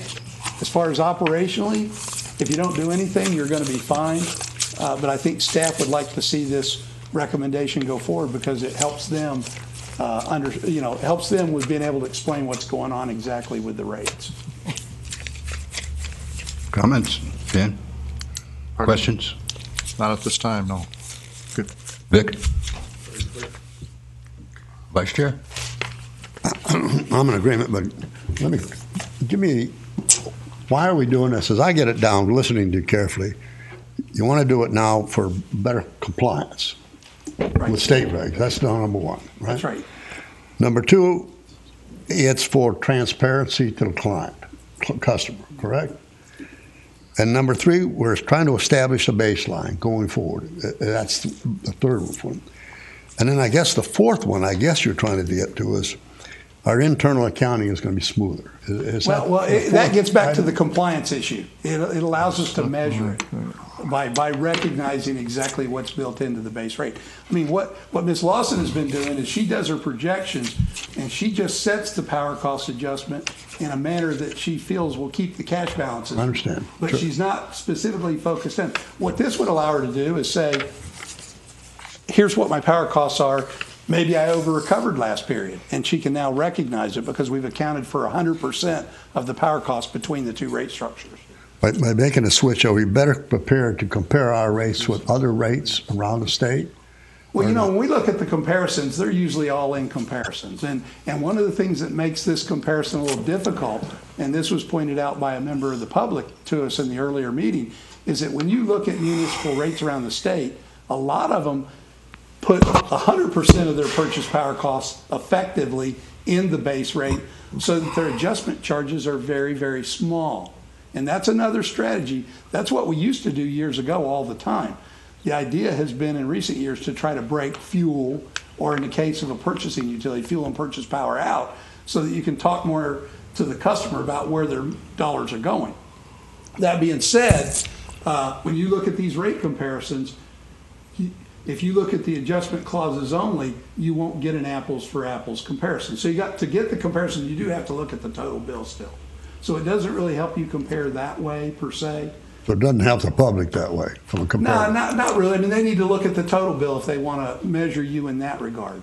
as far as operationally, if you don't do anything, you're going to be fine, but I think staff would like to see this recommendation go forward, because it helps them helps them with being able to explain what's going on exactly with the rates. Comments? Dan? Questions? Not at this time, no. Good. Vic? Vice Chair? I'm in agreement, but why are we doing this? As I get it down, listening to you carefully, you want to do it now for better compliance with state regs. That's number one, right? That's right. Number two, it's for transparency to the client, customer, correct? And number three, we're trying to establish a baseline going forward. That's the third one. And then I guess the fourth one, you're trying to get to is our internal accounting is going to be smoother. That gets back to the compliance issue. It allows us to measure it by recognizing exactly what's built into the base rate. I mean, what Ms. Lawson has been doing is she does her projections, and she just sets the power cost adjustment in a manner that she feels will keep the cash balances. I understand. But Sure. She's not specifically focused in. What this would allow her to do is say, here's what my power costs are. Maybe I over-recovered last period, and she can now recognize it because we've accounted for 100% of the power cost between the two rate structures. By making a switch, are we better prepared to compare our rates with other rates around the state? Well, when we look at the comparisons, they're usually all in comparisons. And one of the things that makes this comparison a little difficult, and this was pointed out by a member of the public to us in the earlier meeting, is that when you look at municipal rates around the state, a lot of them put 100% of their purchase power costs effectively in the base rate, so that their adjustment charges are very, very small. And that's another strategy. That's what we used to do years ago all the time. The idea has been in recent years to try to break fuel, or in the case of a purchasing utility, fuel and purchase power out, so that you can talk more to the customer about where their dollars are going. That being said, when you look at these rate comparisons, if you look at the adjustment clauses only, you won't get an apples for apples comparison. So to get the comparison, you do have to look at the total bill still. So it doesn't really help you compare that way per se. So it doesn't help the public that way from a comparison? No, not really. I mean, they need to look at the total bill if they want to measure you in that regard.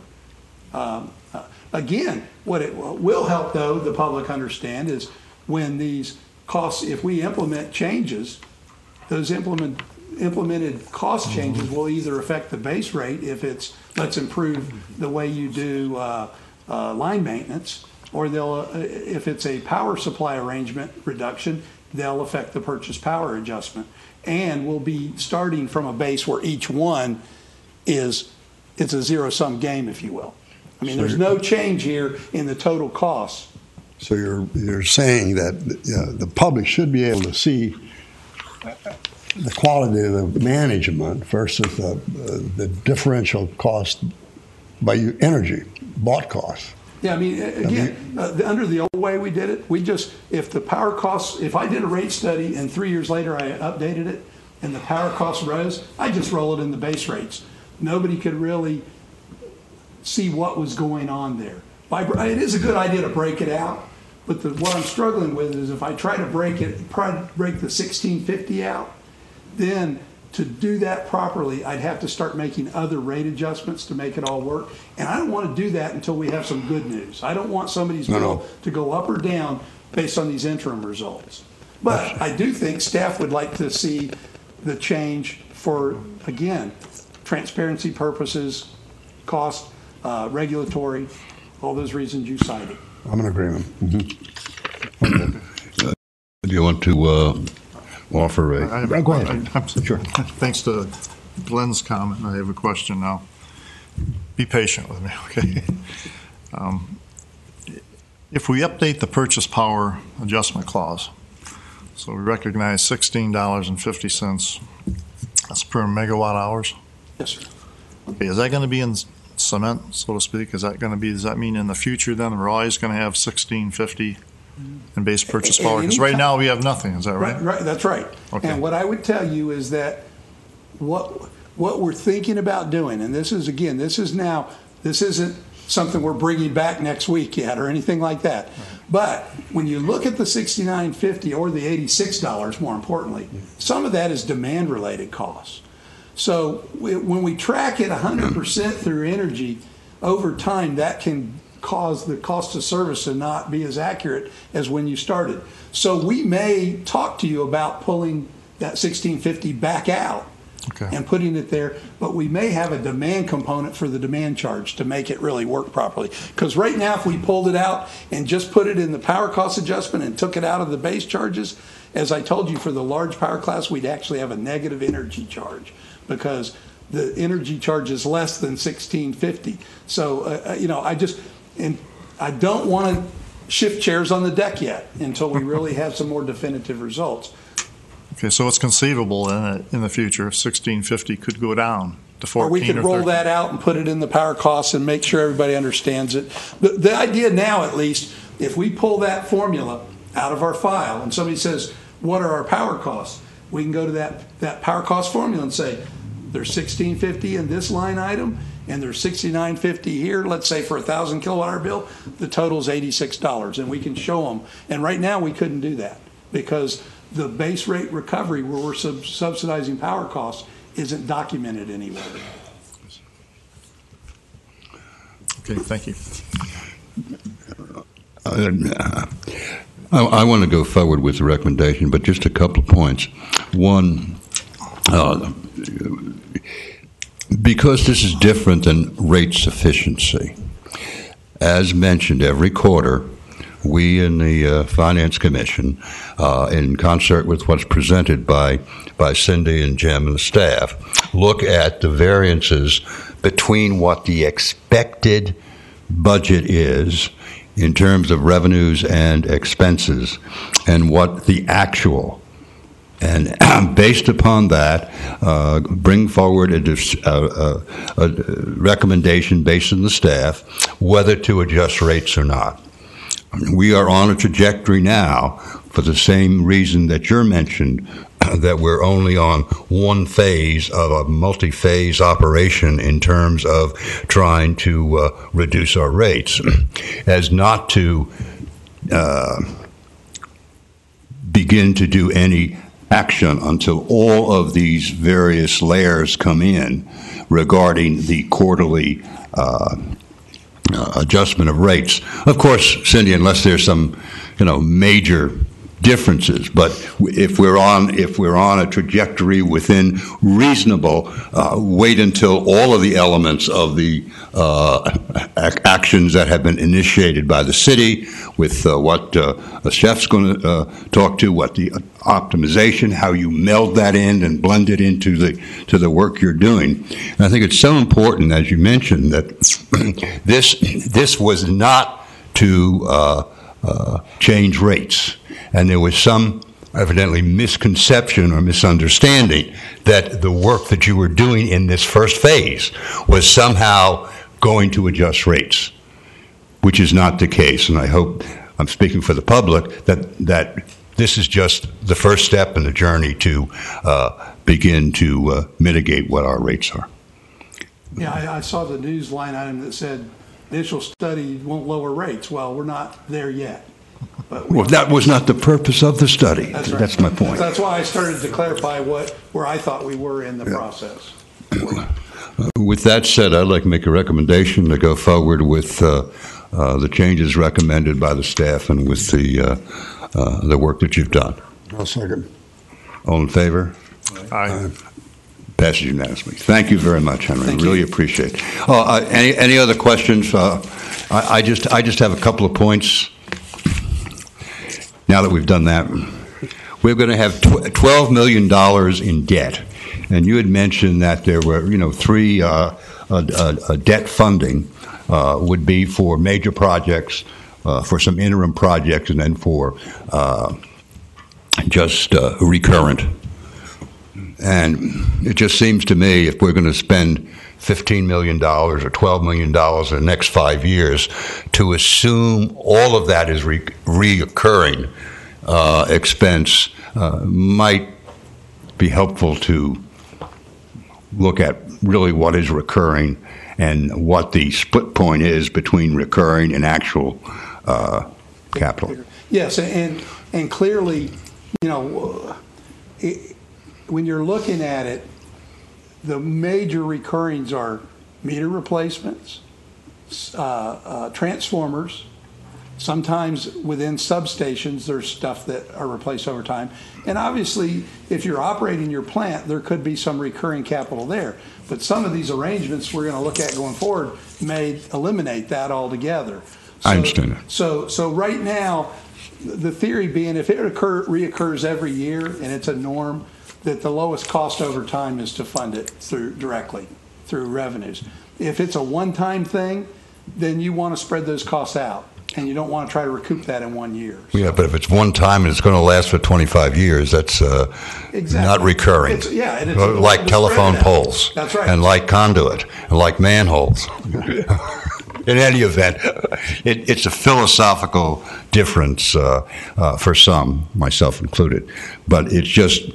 Again, what it will help, though, the public understand is when these costs, if we implement changes, those implemented cost changes will either affect the base rate if it's, let's improve the way you do line maintenance, or if it's a power supply arrangement reduction, they'll affect the purchase power adjustment. And we'll be starting from a base where each one it's a zero-sum game, if you will. I mean, there's no change here in the total costs. So you're saying that the public should be able to see the quality of the management versus the differential cost by energy, bought costs. Yeah, I mean, again, under the old way we did it, if the power costs, if I did a rate study and 3 years later I updated it and the power costs rose, I just roll it in the base rates. Nobody could really see what was going on there. It is a good idea to break it out, but what I'm struggling with is if I try to break the 1650 out, then to do that properly, I'd have to start making other rate adjustments to make it all work. And I don't want to do that until we have some good news. I don't want somebody's bill to go up or down based on these interim results. But I do think staff would like to see the change for, again, transparency purposes, cost, regulatory, all those reasons you cited. I'm in agreement. Do you want to offer a... Go ahead. Sure. Thanks to Glenn's comment, I have a question now. be patient with me, okay? If we update the purchase power adjustment clause, so we recognize $16.50, that's per megawatt hours. Yes, sir. Okay, is that going to be in cement, so to speak? Is that going to be? Does that mean in the future then we're always going to have $16.50 in base purchase power? Because right now we have nothing. Is that right? Right, that's right. Okay. And what I would tell you is that what we're thinking about doing, and this is again, this isn't something we're bringing back next week yet or anything like that. But when you look at the $69.50 or the $86, more importantly, some of that is demand-related costs. So when we track it 100% through energy, over time that can cause the cost of service to not be as accurate as when you started. So we may talk to you about pulling that $16.50 back out. Okay. And putting it there, but we may have a demand component for the demand charge to make it really work properly. Because right now, if we pulled it out and just put it in the power cost adjustment and took it out of the base charges, as I told you, for the large power class, we'd actually have a negative energy charge because the energy charge is less than $16.50. So, I don't want to shift chairs on the deck yet until we really have some more definitive results. Okay, so it's conceivable in the future $16.50 could go down to 14 or we could roll 13. that out and put it in the power costs and make sure everybody understands it. The idea now, at least, if we pull that formula out of our file and somebody says, what are our power costs? We can go to that power cost formula and say, there's $16.50 in this line item and there's $69.50 here, let's say for a 1,000 kilowatt hour bill, the total is $86, and we can show them. And right now we couldn't do that because the base rate recovery where we're subsidizing power costs isn't documented anywhere. Okay, thank you. I want to go forward with the recommendation, but just a couple of points. One, because this is different than rate sufficiency, as mentioned, every quarter, we in the Finance Commission, in concert with what's presented by Cindy and Jim and the staff, look at the variances between what the expected budget is in terms of revenues and expenses and what the actual. And based upon that, bring forward a recommendation based on the staff whether to adjust rates or not. We are on a trajectory now for the same reason that you're mentioned, that we're only on one phase of a multi-phase operation in terms of trying to reduce our rates, as not to begin to do any action until all of these various layers come in regarding the quarterly adjustment of rates. Of course, Cindy, unless there's some, major differences, but if we're on a trajectory within reasonable, wait until all of the elements of the actions that have been initiated by the city, with what Chef's going to talk to, what the optimization, how you meld that in and blend it into the work you're doing. And I think it's so important, as you mentioned, that this was not to change rates. And there was some evidently misconception or misunderstanding that the work that you were doing in this first phase was somehow going to adjust rates, which is not the case. And I hope I'm speaking for the public that this is just the first step in the journey to begin to mitigate what our rates are. Yeah, I saw the news line item that said initial study won't lower rates. Well, we're not there yet. But Well, that was not the purpose of the study. That's right. That's my point. That's why I started to clarify where I thought we were in the process. With that said, I'd like to make a recommendation to go forward with the changes recommended by the staff and with the work that you've done. I'll second. All in favor? Aye. Passes unanimously. Thank you very much, Henry. Thank Really you. appreciate it. Any other questions? I just have a couple of points. Now that we've done that, we're going to have $12 million in debt and you had mentioned that there were, three debt funding would be for major projects, for some interim projects, and then for just recurrent. And it just seems to me if we're going to spend $15 million or $12 million in the next 5 years, to assume all of that is reoccurring expense might be helpful to look at really what is recurring and what the split point is between recurring and actual capital. Yes, and clearly, when you're looking at it, the major recurrings are meter replacements, transformers. Sometimes within substations, there's stuff that are replaced over time. And obviously, if you're operating your plant, there could be some recurring capital there. But some of these arrangements we're going to look at going forward may eliminate that altogether. I understand that. So right now, the theory being if it reoccurs every year and it's a norm, that the lowest cost over time is to fund it directly through revenues. If it's a one-time thing, then you want to spread those costs out, and you don't want to try to recoup that in 1 year. Yeah, but if it's one time and it's going to last for 25 years, that's not recurring. It's like telephone poles. That's right. And like conduit, and like manholes. In any event, it's a philosophical difference for some, myself included. But it's just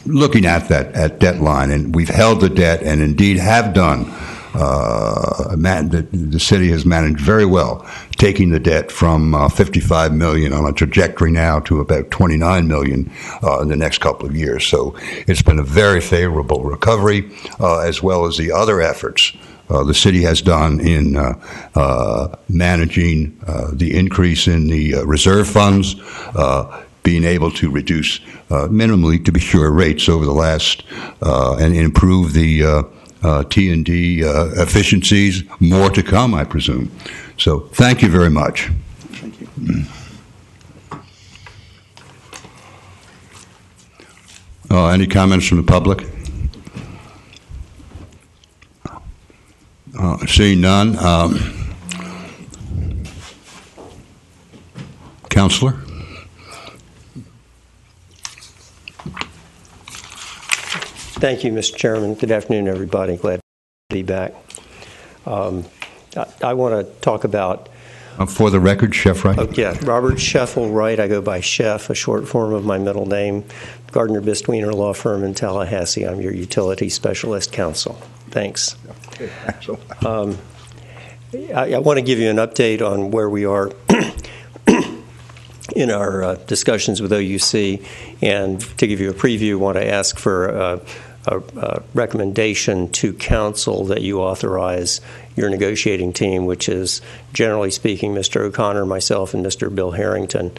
looking at that debt line, and we've held the debt, and indeed have done. The city has managed very well, taking the debt from $55 million on a trajectory now to about $29 million in the next couple of years. So it's been a very favorable recovery, as well as the other efforts the city has done in managing the increase in the reserve funds, being able to reduce minimally, to be sure, rates over the last and improve the T&D efficiencies. More to come, I presume. So thank you very much. Thank you. Any comments from the public? Seeing none. Counselor? Thank you, Mr. Chairman. Good afternoon, everybody. Glad to be back. I want to talk about... For the record, Chef Wright? Yeah, Robert Scheffel Wright. I go by Chef, a short form of my middle name. Gardner Bistwiener Law Firm in Tallahassee. I'm your utility specialist counsel. Thanks. I want to give you an update on where we are in our discussions with OUC, and to give you a preview, I want to ask for a recommendation to council that you authorize your negotiating team, which is, generally speaking, Mr. O'Connor, myself, and Mr. Bill Harrington,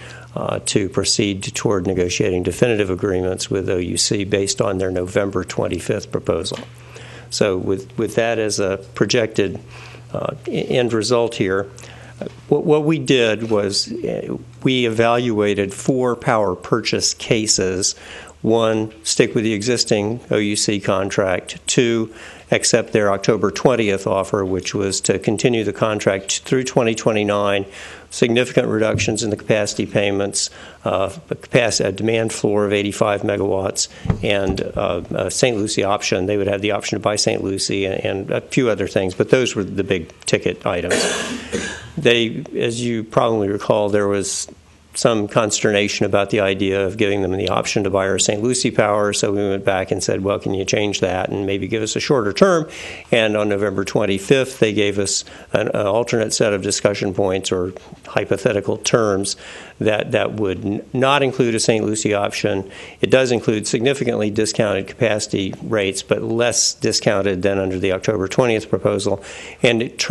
to proceed toward negotiating definitive agreements with OUC based on their November 25th proposal. So with that as a projected end result here, what we did was we evaluated 4 power purchase cases. 1, stick with the existing OUC contract. 2, accept their October 20th offer, which was to continue the contract through 2029, significant reductions in the capacity payments, a demand floor of 85 megawatts, and a St. Lucie option. They would have the option to buy St. Lucie and a few other things, but those were the big ticket items. As you probably recall, there was some consternation about the idea of giving them the option to buy our St. Lucie power, so we went back and said, well, can you change that and maybe give us a shorter term? And on November 25th, they gave us an alternate set of discussion points or hypothetical terms that would not include a St. Lucie option. It does include significantly discounted capacity rates, but less discounted than under the October 20th proposal, and it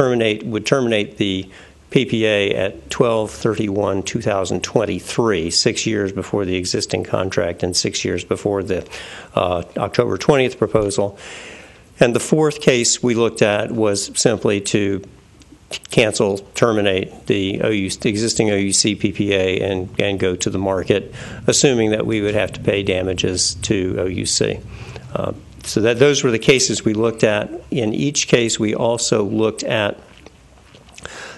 would terminate the PPA at 12/31/2023, 6 years before the existing contract and 6 years before the October 20th proposal. And the 4th case we looked at was simply to terminate the existing OUC PPA and go to the market, assuming that we would have to pay damages to OUC. So those were the cases we looked at. In each case, we also looked at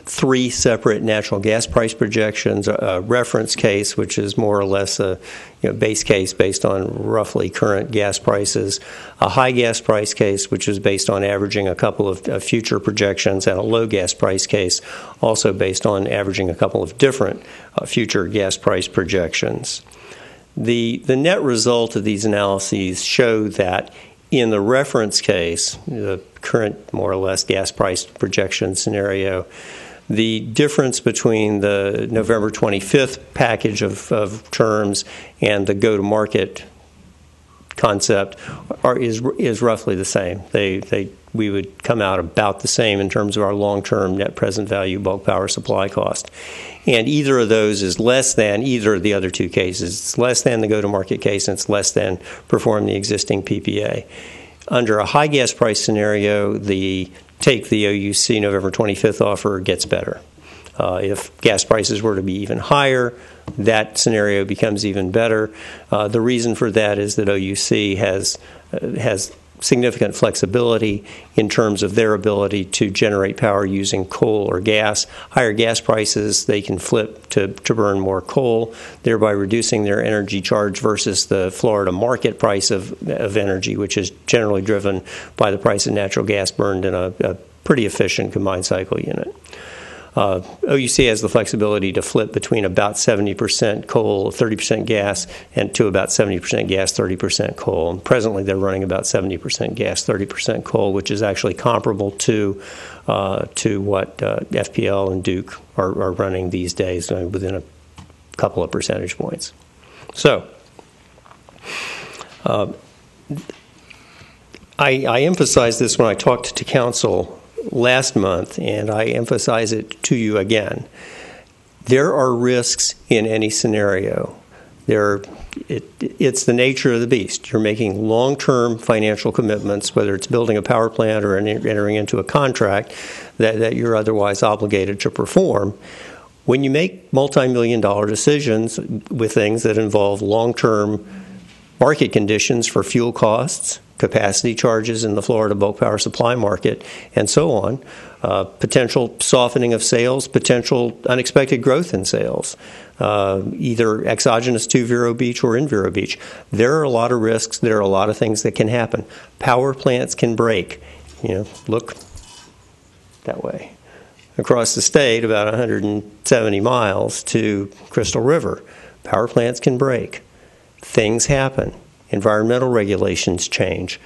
3 separate natural gas price projections, a reference case, which is more or less a base case based on roughly current gas prices, a high gas price case, which is based on averaging a couple of future projections, and a low gas price case, also based on averaging a couple of different future gas price projections. The net result of these analyses show that in the reference case, the current more or less gas price projection scenario, the difference between the November 25th package of terms and the go-to-market concept is roughly the same. We would come out about the same in terms of our long-term net present value bulk power supply cost. And either of those is less than either of the other 2 cases. It's less than the go-to-market case, and it's less than perform the existing PPA. Under a high gas price scenario, take the OUC November 25th offer gets better. If gas prices were to be even higher, that scenario becomes even better. The reason for that is that OUC has significant flexibility in terms of their ability to generate power using coal or gas. Higher gas prices, they can flip to burn more coal, thereby reducing their energy charge versus the Florida market price of energy, which is generally driven by the price of natural gas burned in a pretty efficient combined cycle unit. OUC has the flexibility to flip between about 70% coal, 30% gas, and to about 70% gas, 30% coal. And presently, they're running about 70% gas, 30% coal, which is actually comparable to what FPL and Duke are running these days, within a couple of percentage points. So, I emphasized this when I talked to council last month, and I emphasize it to you again. There are risks in any scenario. It's the nature of the beast. You're making long-term financial commitments, whether it's building a power plant or entering into a contract that you're otherwise obligated to perform. When you make multi-million-dollar decisions with things that involve long-term market conditions for fuel costs, capacity charges in the Florida bulk power supply market, and so on, potential softening of sales, potential unexpected growth in sales, either exogenous to Vero Beach or in Vero Beach. There are a lot of risks. There are a lot of things that can happen. Power plants can break. Look that way. Across the state, about 170 miles to Crystal River, power plants can break. Things happen. Environmental regulations change.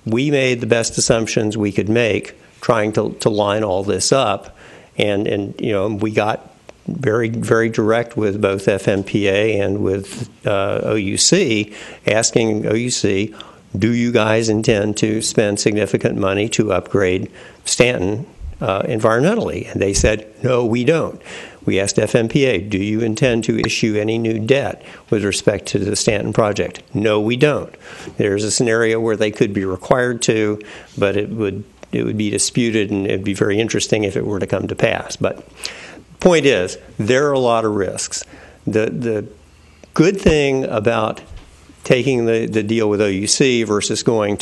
We made the best assumptions we could make trying to line all this up, and we got very, very direct with both FMPA and with OUC, asking OUC, do you guys intend to spend significant money to upgrade Stanton environmentally? And they said, no, we don't. We asked FMPA, do you intend to issue any new debt with respect to the Stanton project? No, we don't. There's a scenario where they could be required to, but it would be disputed, and it would be very interesting if it were to come to pass. But the point is, there are a lot of risks. The good thing about taking the deal with OUC versus going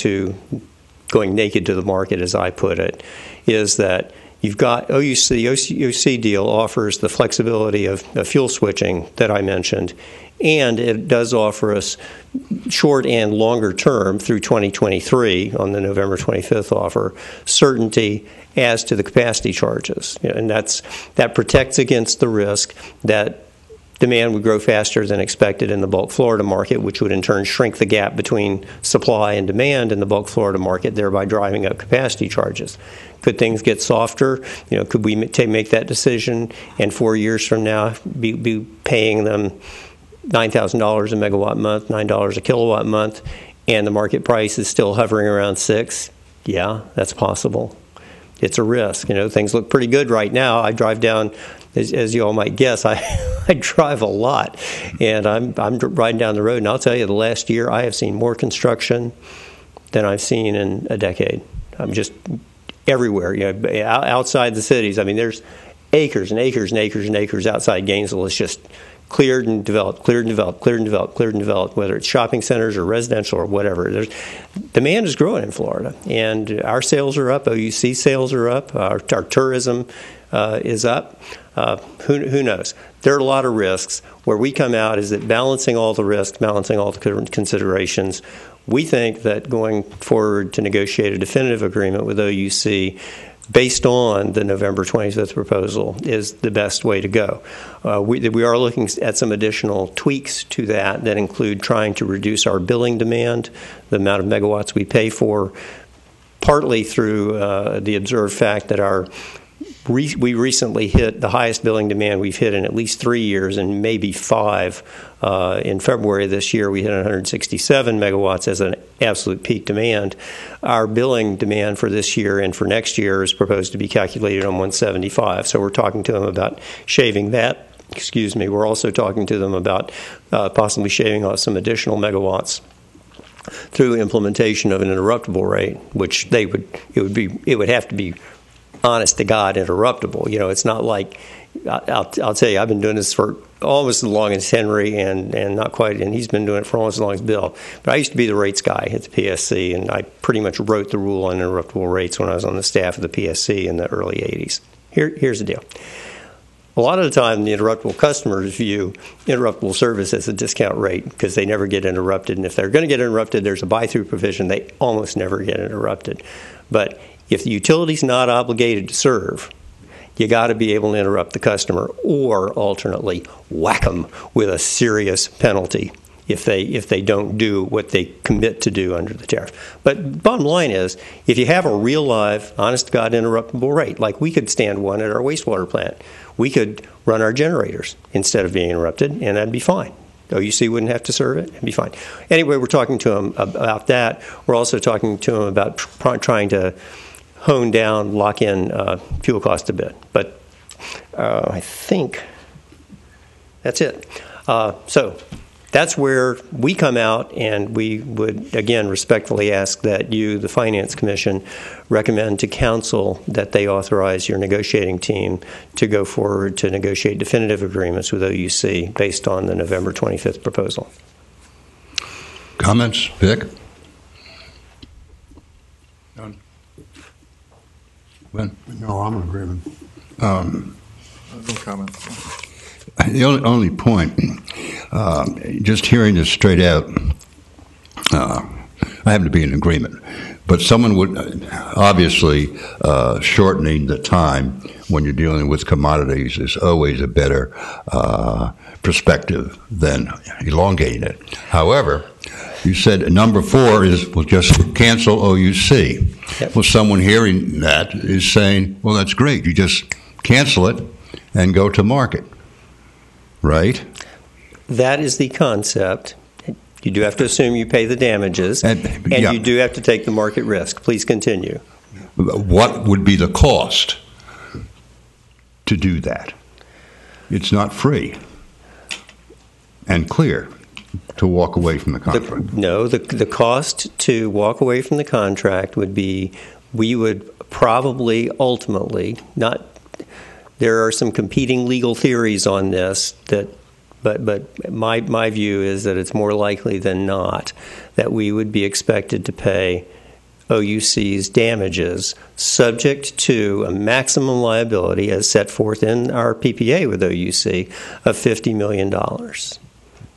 naked to the market, as I put it, is that you've got OUC. The OUC deal offers the flexibility of fuel switching that I mentioned, and it does offer us short and longer term through 2023 on the November 25th offer certainty as to the capacity charges, and that protects against the risk that demand would grow faster than expected in the bulk Florida market, which would in turn shrink the gap between supply and demand in the bulk Florida market, thereby driving up capacity charges. Could things get softer? Could we make that decision and 4 years from now be paying them $9,000 a megawatt month, $9 a kilowatt month, and the market price is still hovering around $6? Yeah, that's possible. It's a risk. Things look pretty good right now. I drive down, as you all might guess, I drive a lot, and I'm riding down the road, and I'll tell you, the last year I have seen more construction than I've seen in a decade. I'm just everywhere, outside the cities. I mean, there's acres and acres and acres and acres outside Gainesville. It's just cleared and developed, cleared and developed, cleared and developed, cleared and developed, whether it's shopping centers or residential or whatever. Demand is growing in Florida, and our sales are up, OUC sales are up, our tourism is up. Who knows? There are a lot of risks. Where we come out is that balancing all the risks, balancing all the considerations, we think that going forward to negotiate a definitive agreement with OUC based on the November 25th proposal is the best way to go. We are looking at some additional tweaks to that include trying to reduce our billing demand, the amount of megawatts we pay for, partly through the observed fact that we recently hit the highest billing demand we've hit in at least 3 years and maybe 5. In February of this year, we hit 167 megawatts as an absolute peak demand. Our billing demand for this year and for next year is proposed to be calculated on 175. So we're talking to them about shaving that. We're also talking to them about possibly shaving off some additional megawatts through implementation of an interruptible rate, which it would have to be honest to God interruptible. It's not like, I'll tell you, I've been doing this for almost as long as Henry and not quite, and he's been doing it for almost as long as Bill. But I used to be the rates guy at the PSC, and I pretty much wrote the rule on interruptible rates when I was on the staff of the PSC in the early 80s. Here's the deal. A lot of the time, the interruptible customers view interruptible service as a discount rate because they never get interrupted. And if they're going to get interrupted, there's a buy-through provision. They almost never get interrupted. But if the utility's not obligated to serve, you got to be able to interrupt the customer or alternately whack them with a serious penalty if they don't do what they commit to do under the tariff. But bottom line is, if you have a real live, honest-to-God interruptible rate, like we could stand one at our wastewater plant, we could run our generators instead of being interrupted, and that'd be fine. OUC wouldn't have to serve it. It'd be fine. Anyway, we're talking to them about that. We're also talking to them about trying to hone down, lock in fuel cost a bit. But I think that's it. So that's where we come out, and we would, again, respectfully ask that you, the Finance Commission, recommend to Council that they authorize your negotiating team to go forward to negotiate definitive agreements with OUC based on the November 25th proposal. Comments? Vic? None. Glenn? No, I'm in agreement. No comment. The only point, just hearing this straight out, I happen to be in agreement. But someone would, obviously, shortening the time when you're dealing with commodities is always a better perspective than elongating it. However, you said number 4 is, we'll just cancel OUC. Yep. Well, someone hearing that is saying, well, that's great. You just cancel it and go to market, right? That is the concept. You do have to assume you pay the damages, and yeah. you do have to take the market risk. Please continue. What would be the cost to do that? It's not free and clear to walk away from the contract. The cost to walk away from the contract would be, we would probably ultimately not. There are some competing legal theories on this but my view is that it's more likely than not that we would be expected to pay OUC's damages subject to a maximum liability as set forth in our PPA with OUC of $50 million.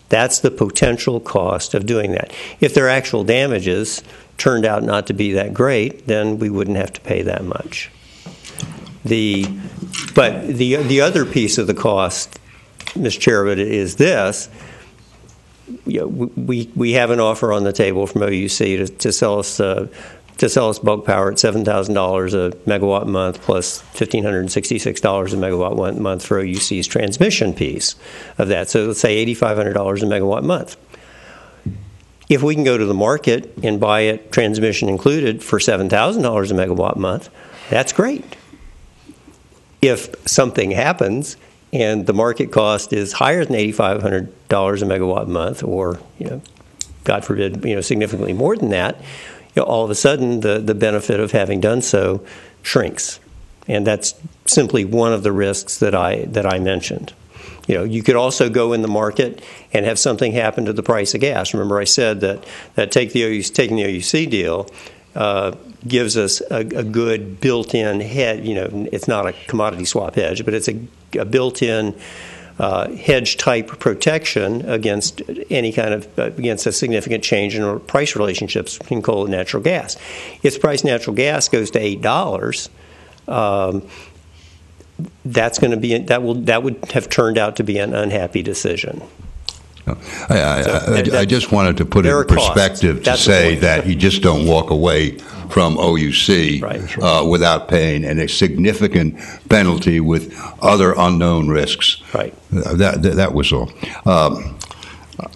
That's the potential cost of doing that. If their actual damages turned out not to be that great, then we wouldn't have to pay that much. But the other piece of the cost, Mr. Chairman, is this. We have an offer on the table from OUC to sell us bulk power at $7,000 a megawatt a month plus $1,566 a megawatt a month for OUC's transmission piece of that. So let's say $8,500 a megawatt a month. If we can go to the market and buy it transmission included for $7,000 a megawatt a month, that's great. If something happens and the market cost is higher than $8,500 a megawatt a month, or God forbid, significantly more than that, all of a sudden the benefit of having done so shrinks, and that's simply one of the risks that I mentioned. You could also go in the market and have something happen to the price of gas. Remember, I said that taking the OUC deal gives us a good built-in hedge. It's not a commodity swap hedge, but it's a built-in hedge type protection against any kind of against a significant change in price relationships between coal and natural gas. If the price of natural gas goes to $8, that's going to be that would have turned out to be an unhappy decision. I just wanted to put it in perspective to say that you just don't walk away from OUC without paying a significant penalty with other unknown risks. Right. That was all.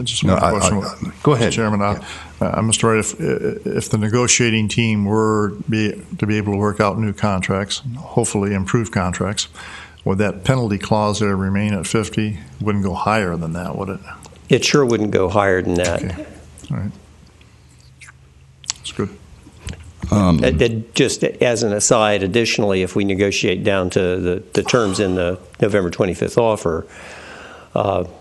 Just one question. Go ahead, Chairman. Mr. Wright, if the negotiating team were to be able to work out new contracts, hopefully improve contracts, would that penalty clause there remain at 50? Wouldn't go higher than that, would it? It sure wouldn't go higher than that. Okay. All right. That's good. Just as an aside, additionally, if we negotiate down to the terms in the November 25th offer,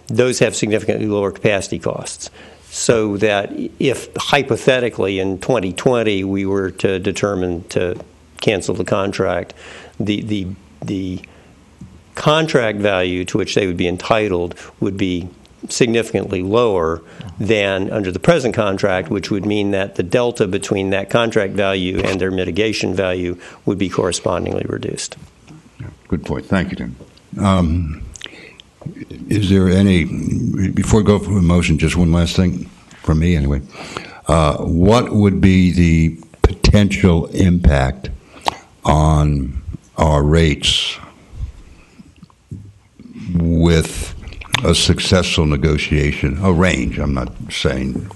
those have significantly lower capacity costs. So that if hypothetically in 2020 we were to determine to cancel the contract, the contract value to which they would be entitled would be significantly lower than under the present contract, which would mean that the delta between that contract value and their mitigation value would be correspondingly reduced. Good point. Thank you, Tim. Is there any, before I go for a motion, just one last thing, from me anyway. What would be the potential impact on our rates with a successful negotiation? A range, I'm not saying.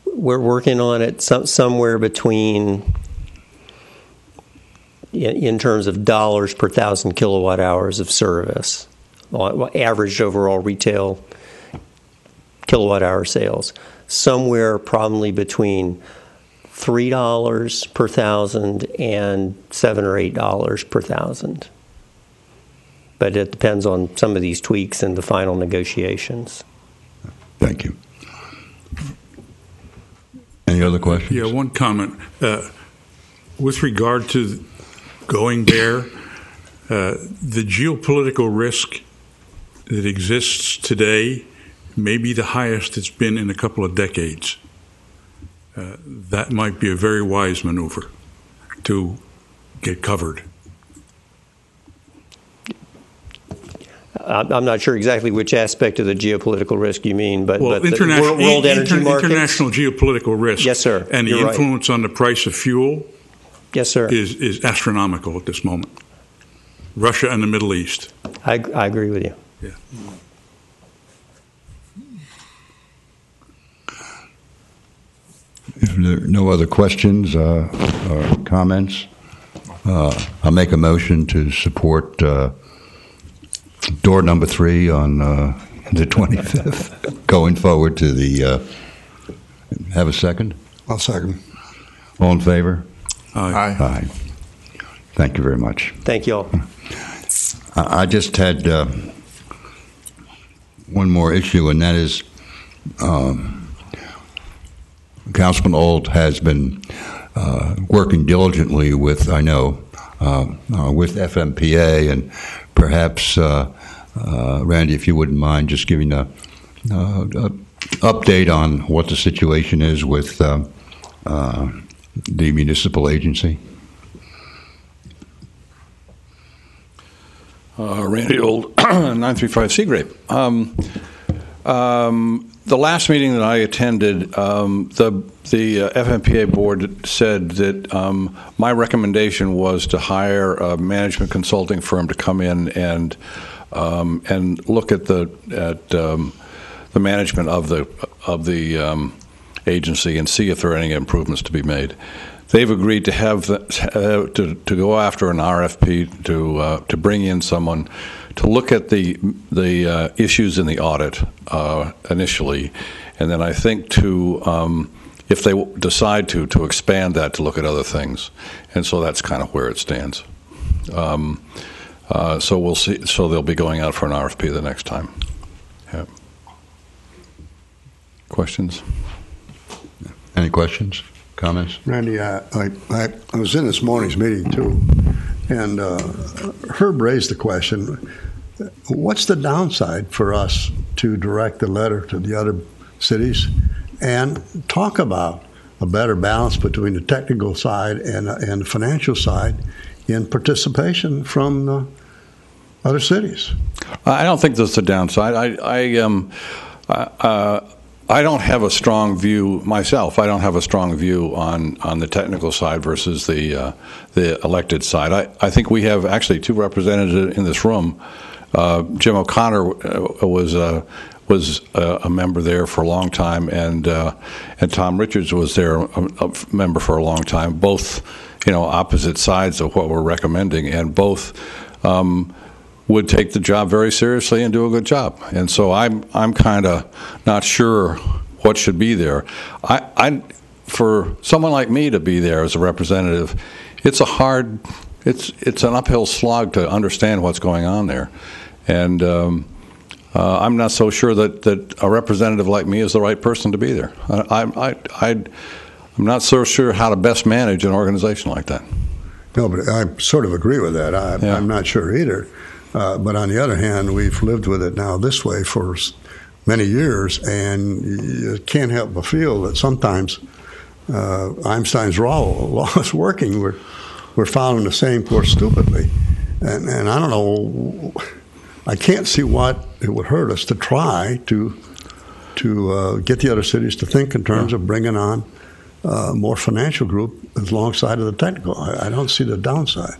We're working on it somewhere between, in terms of dollars per 1,000 kilowatt hours of service, averaged overall retail kilowatt hour sales, somewhere probably between $3 per 1,000 and $7 or $8 per 1,000. But it depends on some of these tweaks in the final negotiations. Thank you. Any other questions? Yeah, one comment. With regard to going there, the geopolitical risk that exists today may be the highest it's been in a couple of decades. That might be a very wise maneuver to get covered. I'm not sure exactly which aspect of the geopolitical risk you mean, but well, the world energy markets? International geopolitical risk. Yes, sir. And the influence on the price of fuel. Yes, sir. Is astronomical at this moment. Russia and the Middle East. I agree with you. Yeah. If there are no other questions or comments, I'll make a motion to support door number 3 on the 25th, going forward to the, have a second? I'll second. All in favor? Aye. Aye. Thank you very much. Thank you all. I just had one more issue, and that is Councilman Ault has been working diligently with, I know, with FMPA, and perhaps, Randy, if you wouldn't mind just giving a update on what the situation is with the municipal agency. Randy Ault, 935 Seagrape. The last meeting that I attended, the FMPA board said that my recommendation was to hire a management consulting firm to come in and look at the management of the agency and see if there are any improvements to be made. They've agreed to have to go after an RFP to bring in someone to look at the issues in the audit initially, and then I think to if they decide to expand that to look at other things, and so that's kind of where it stands. So we'll see. So they'll be going out for an RFP the next time. Yeah. Questions? Any questions, comments? Randy, I was in this morning's meeting too, and Herb raised the question, what's the downside for us to direct the letter to the other cities and talk about a better balance between the technical side and the financial side in participation from the other cities? I don't think that's a downside. I don't have a strong view myself. I don't have a strong view on the technical side versus the elected side. I think we have actually two representatives in this room. Jim O'Connor was a member there for a long time, and Tom Richards was there, a member for a long time. Both, opposite sides of what we're recommending, and both would take the job very seriously and do a good job. And so I'm kind of not sure what should be there. For someone like me to be there as a representative, it's an uphill slog to understand what's going on there. And I'm not so sure that a representative like me is the right person to be there. I'm not so sure how to best manage an organization like that. No, but I sort of agree with that. I'm not sure either. But on the other hand, we've lived with it now this way for many years, and you can't help but feel that sometimes Einstein's law is working. We're following the same course stupidly. And I don't know, I can't see what it would hurt us to try to get the other cities to think in terms of bringing on more financial group alongside of the technical. I don't see the downside.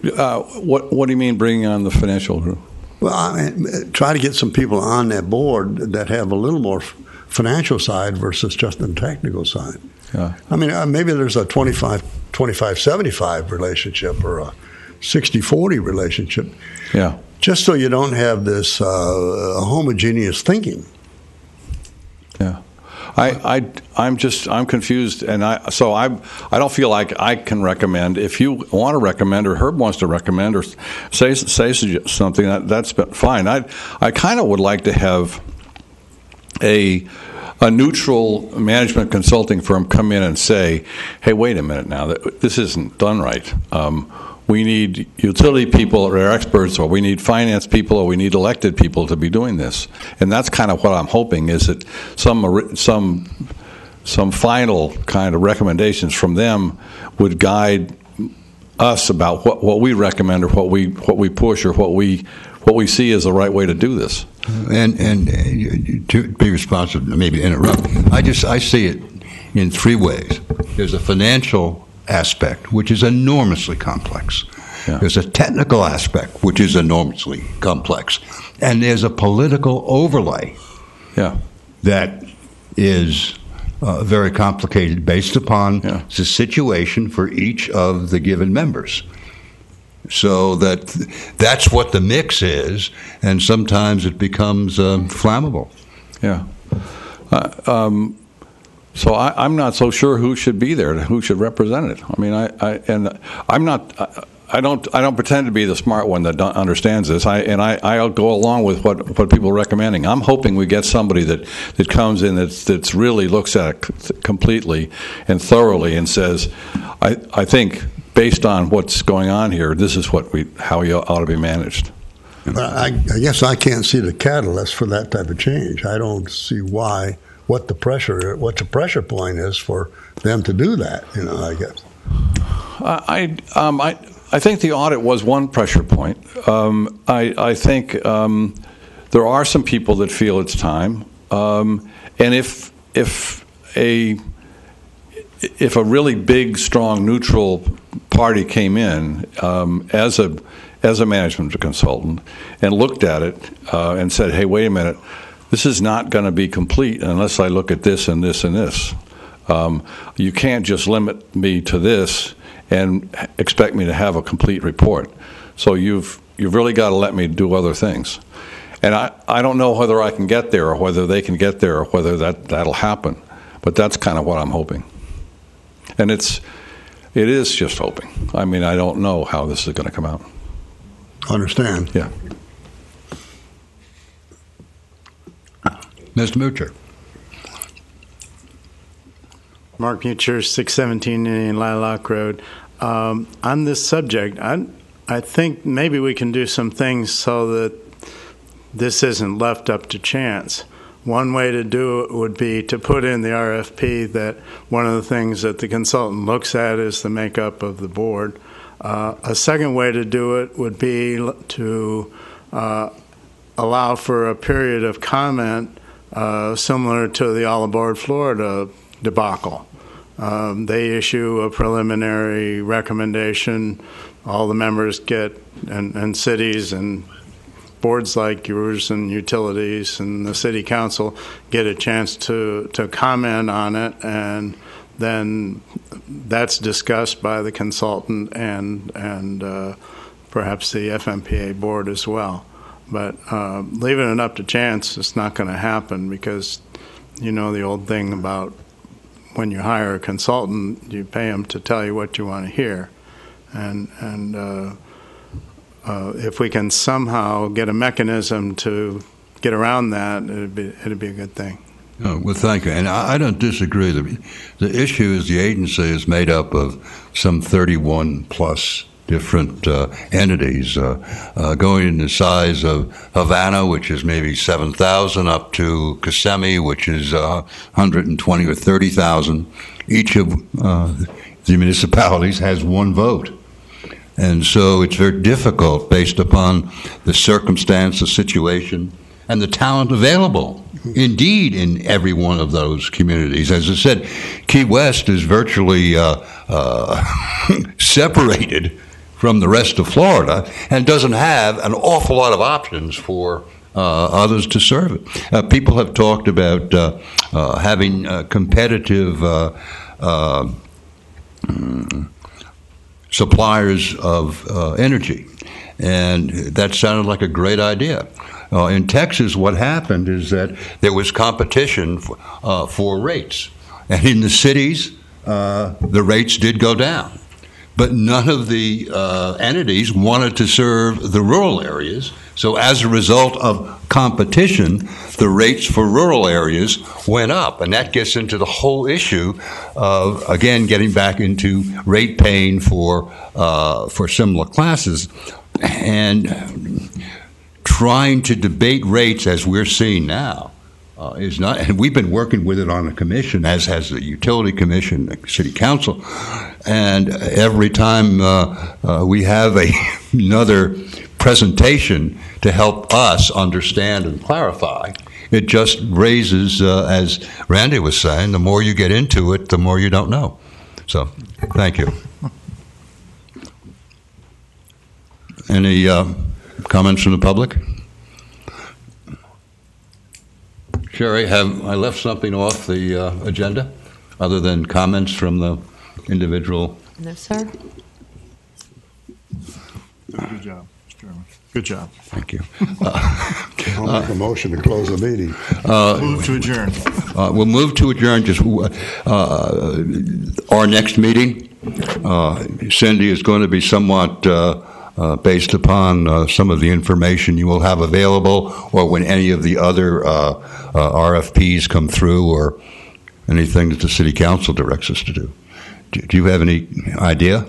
What do you mean bringing on the financial group? Well, I mean, try to get some people on that board that have a little more financial side versus just the technical side. Yeah. I mean, maybe there's a 25-75 relationship or a 60-40 relationship. Yeah. Just so you don't have this homogeneous thinking. Yeah. I'm confused, and I don't feel like I can recommend. If you want to recommend, or Herb wants to recommend, or say something, that's fine. I kind of would like to have a neutral management consulting firm come in and say, "Hey, wait a minute now, this isn't done right. We need utility people or experts, or we need finance people, or we need elected people to be doing this." And that's kind of what I'm hoping, is that some final kind of recommendations from them would guide us about what we recommend, or what we push, or what we see as the right way to do this. And to be responsive, maybe interrupt, I see it in three ways. There's a financial aspect, which is enormously complex. Yeah. There's a technical aspect, which is enormously complex. And there's a political overlay that is very complicated based upon the situation for each of the given members. So that's what the mix is, and sometimes it becomes flammable. Yeah. So I'm not so sure who should be there, who should represent it. I mean, I don't pretend to be the smart one that understands this. I'll go along with what people are recommending. I'm hoping we get somebody that comes in that's really looks at it completely and thoroughly and says, I think based on what's going on here, this is how we ought to be managed. I guess I can't see the catalyst for that type of change. I don't see what the pressure point is for them to do that. I guess. I think the audit was one pressure point. I think there are some people that feel it's time, and if a really big, strong, neutral party came in as a management consultant and looked at it and said, "Hey, wait a minute, this is not going to be complete unless I look at this and this and this. You can't just limit me to this and expect me to have a complete report. So you've really got to let me do other things." And I don't know whether I can get there, or whether they can get there, or whether that'll happen. But that's kind of what I'm hoping. And it is just hoping. I mean, I don't know how this is going to come out. Understand? Yeah. Mr. Mucher. Mark Mucher, 617 Indian Lilac Road. On this subject, I think maybe we can do some things so that this isn't left up to chance. One way to do it would be to put in the RFP that one of the things that the consultant looks at is the makeup of the board. A second way to do it would be to allow for a period of comment similar to the All Aboard Florida debacle. They issue a preliminary recommendation. All the members get, and cities and boards like yours and utilities and the city council get a chance to comment on it, and then that's discussed by the consultant and perhaps the FMPA board as well. But leaving it up to chance, it's not going to happen, because you know the old thing about when you hire a consultant, you pay them to tell you what you want to hear. And if we can somehow get a mechanism to get around that, it'd be a good thing. Oh, well, thank you. And I don't disagree. The issue is the agency is made up of some 31 plus different entities, going in the size of Havana, which is maybe 7,000, up to Kissimmee, which is 120 or 30,000. Each of the municipalities has one vote. And so it's very difficult based upon the circumstance, the situation, and the talent available, indeed, in every one of those communities. As I said, Key West is virtually separated from the rest of Florida and doesn't have an awful lot of options for others to serve it. People have talked about having competitive suppliers of energy, and that sounded like a great idea. In Texas, what happened is that there was competition for rates, and in the cities, the rates did go down. But none of the entities wanted to serve the rural areas. So as a result of competition, the rates for rural areas went up. And that gets into the whole issue of, again, getting back into rate paying for similar classes. And trying to debate rates as we're seeing now is not, and we've been working with it on the commission, as has the utility commission, the city council, and every time we have another presentation to help us understand and clarify, it just raises, as Randy was saying, the more you get into it, the more you don't know. So, thank you. Any comments from the public? Sherry, have I left something off the agenda other than comments from the individual? No, sir. Good job, Mr. Chairman. Good job. Thank you. I'll make a motion to close the meeting. Move to adjourn. We'll move to adjourn. Just our next meeting, Cindy, is going to be somewhat based upon some of the information you will have available, or when any of the other RFPs come through, or anything that the city council directs us to do. Do you have any idea?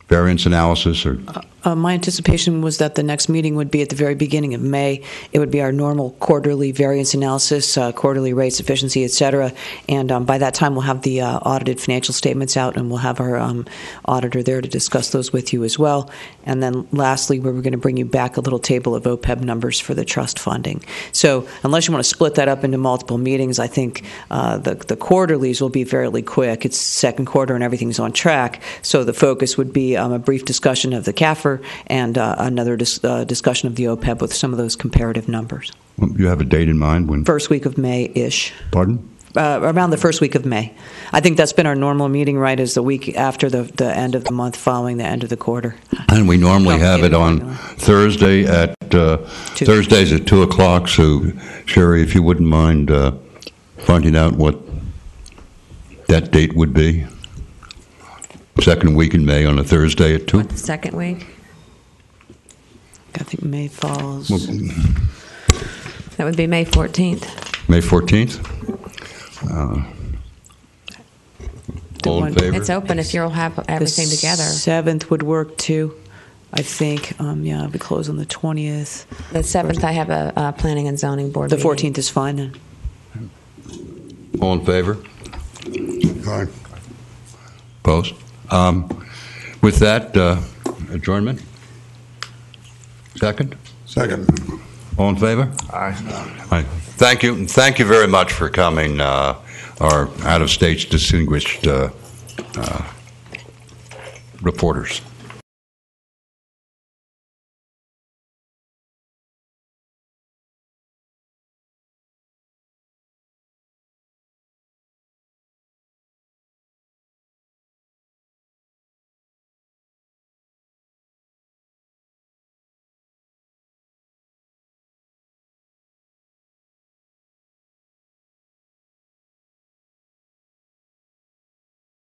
Variance analysis or? My anticipation was that the next meeting would be at the very beginning of May. It would be our normal quarterly variance analysis, quarterly rates, efficiency, et cetera. And by that time, we'll have the audited financial statements out, and we'll have our auditor there to discuss those with you as well. And then lastly, we're going to bring you back a little table of OPEB numbers for the trust funding. So unless you want to split that up into multiple meetings, I think the quarterlies will be fairly quick. It's second quarter and everything's on track. So the focus would be a brief discussion of the CAFR and another discussion of the OPEB with some of those comparative numbers. You have a date in mind when? First week of May-ish. Pardon? Around the first week of May. I think that's been our normal meeting, right, is the week after the end of the month following the end of the quarter. And we normally have it on Thursdays at 2 o'clock. So, Sherry, if you wouldn't mind finding out what that date would be. second week in May on a Thursday at 2. The second week? I think May falls. That would be May 14th. May 14th? All in favor? It's open if you'll have everything together. 7th would work too, I think. Yeah, I'll be closed on the 20th. The 7th, I have a planning and zoning board The meeting. 14th is fine then. All in favor? Aye. Opposed? With that, adjournment? Second? Second. All in favor? Aye. Aye. Thank you. And thank you very much for coming, our out-of-state distinguished reporters.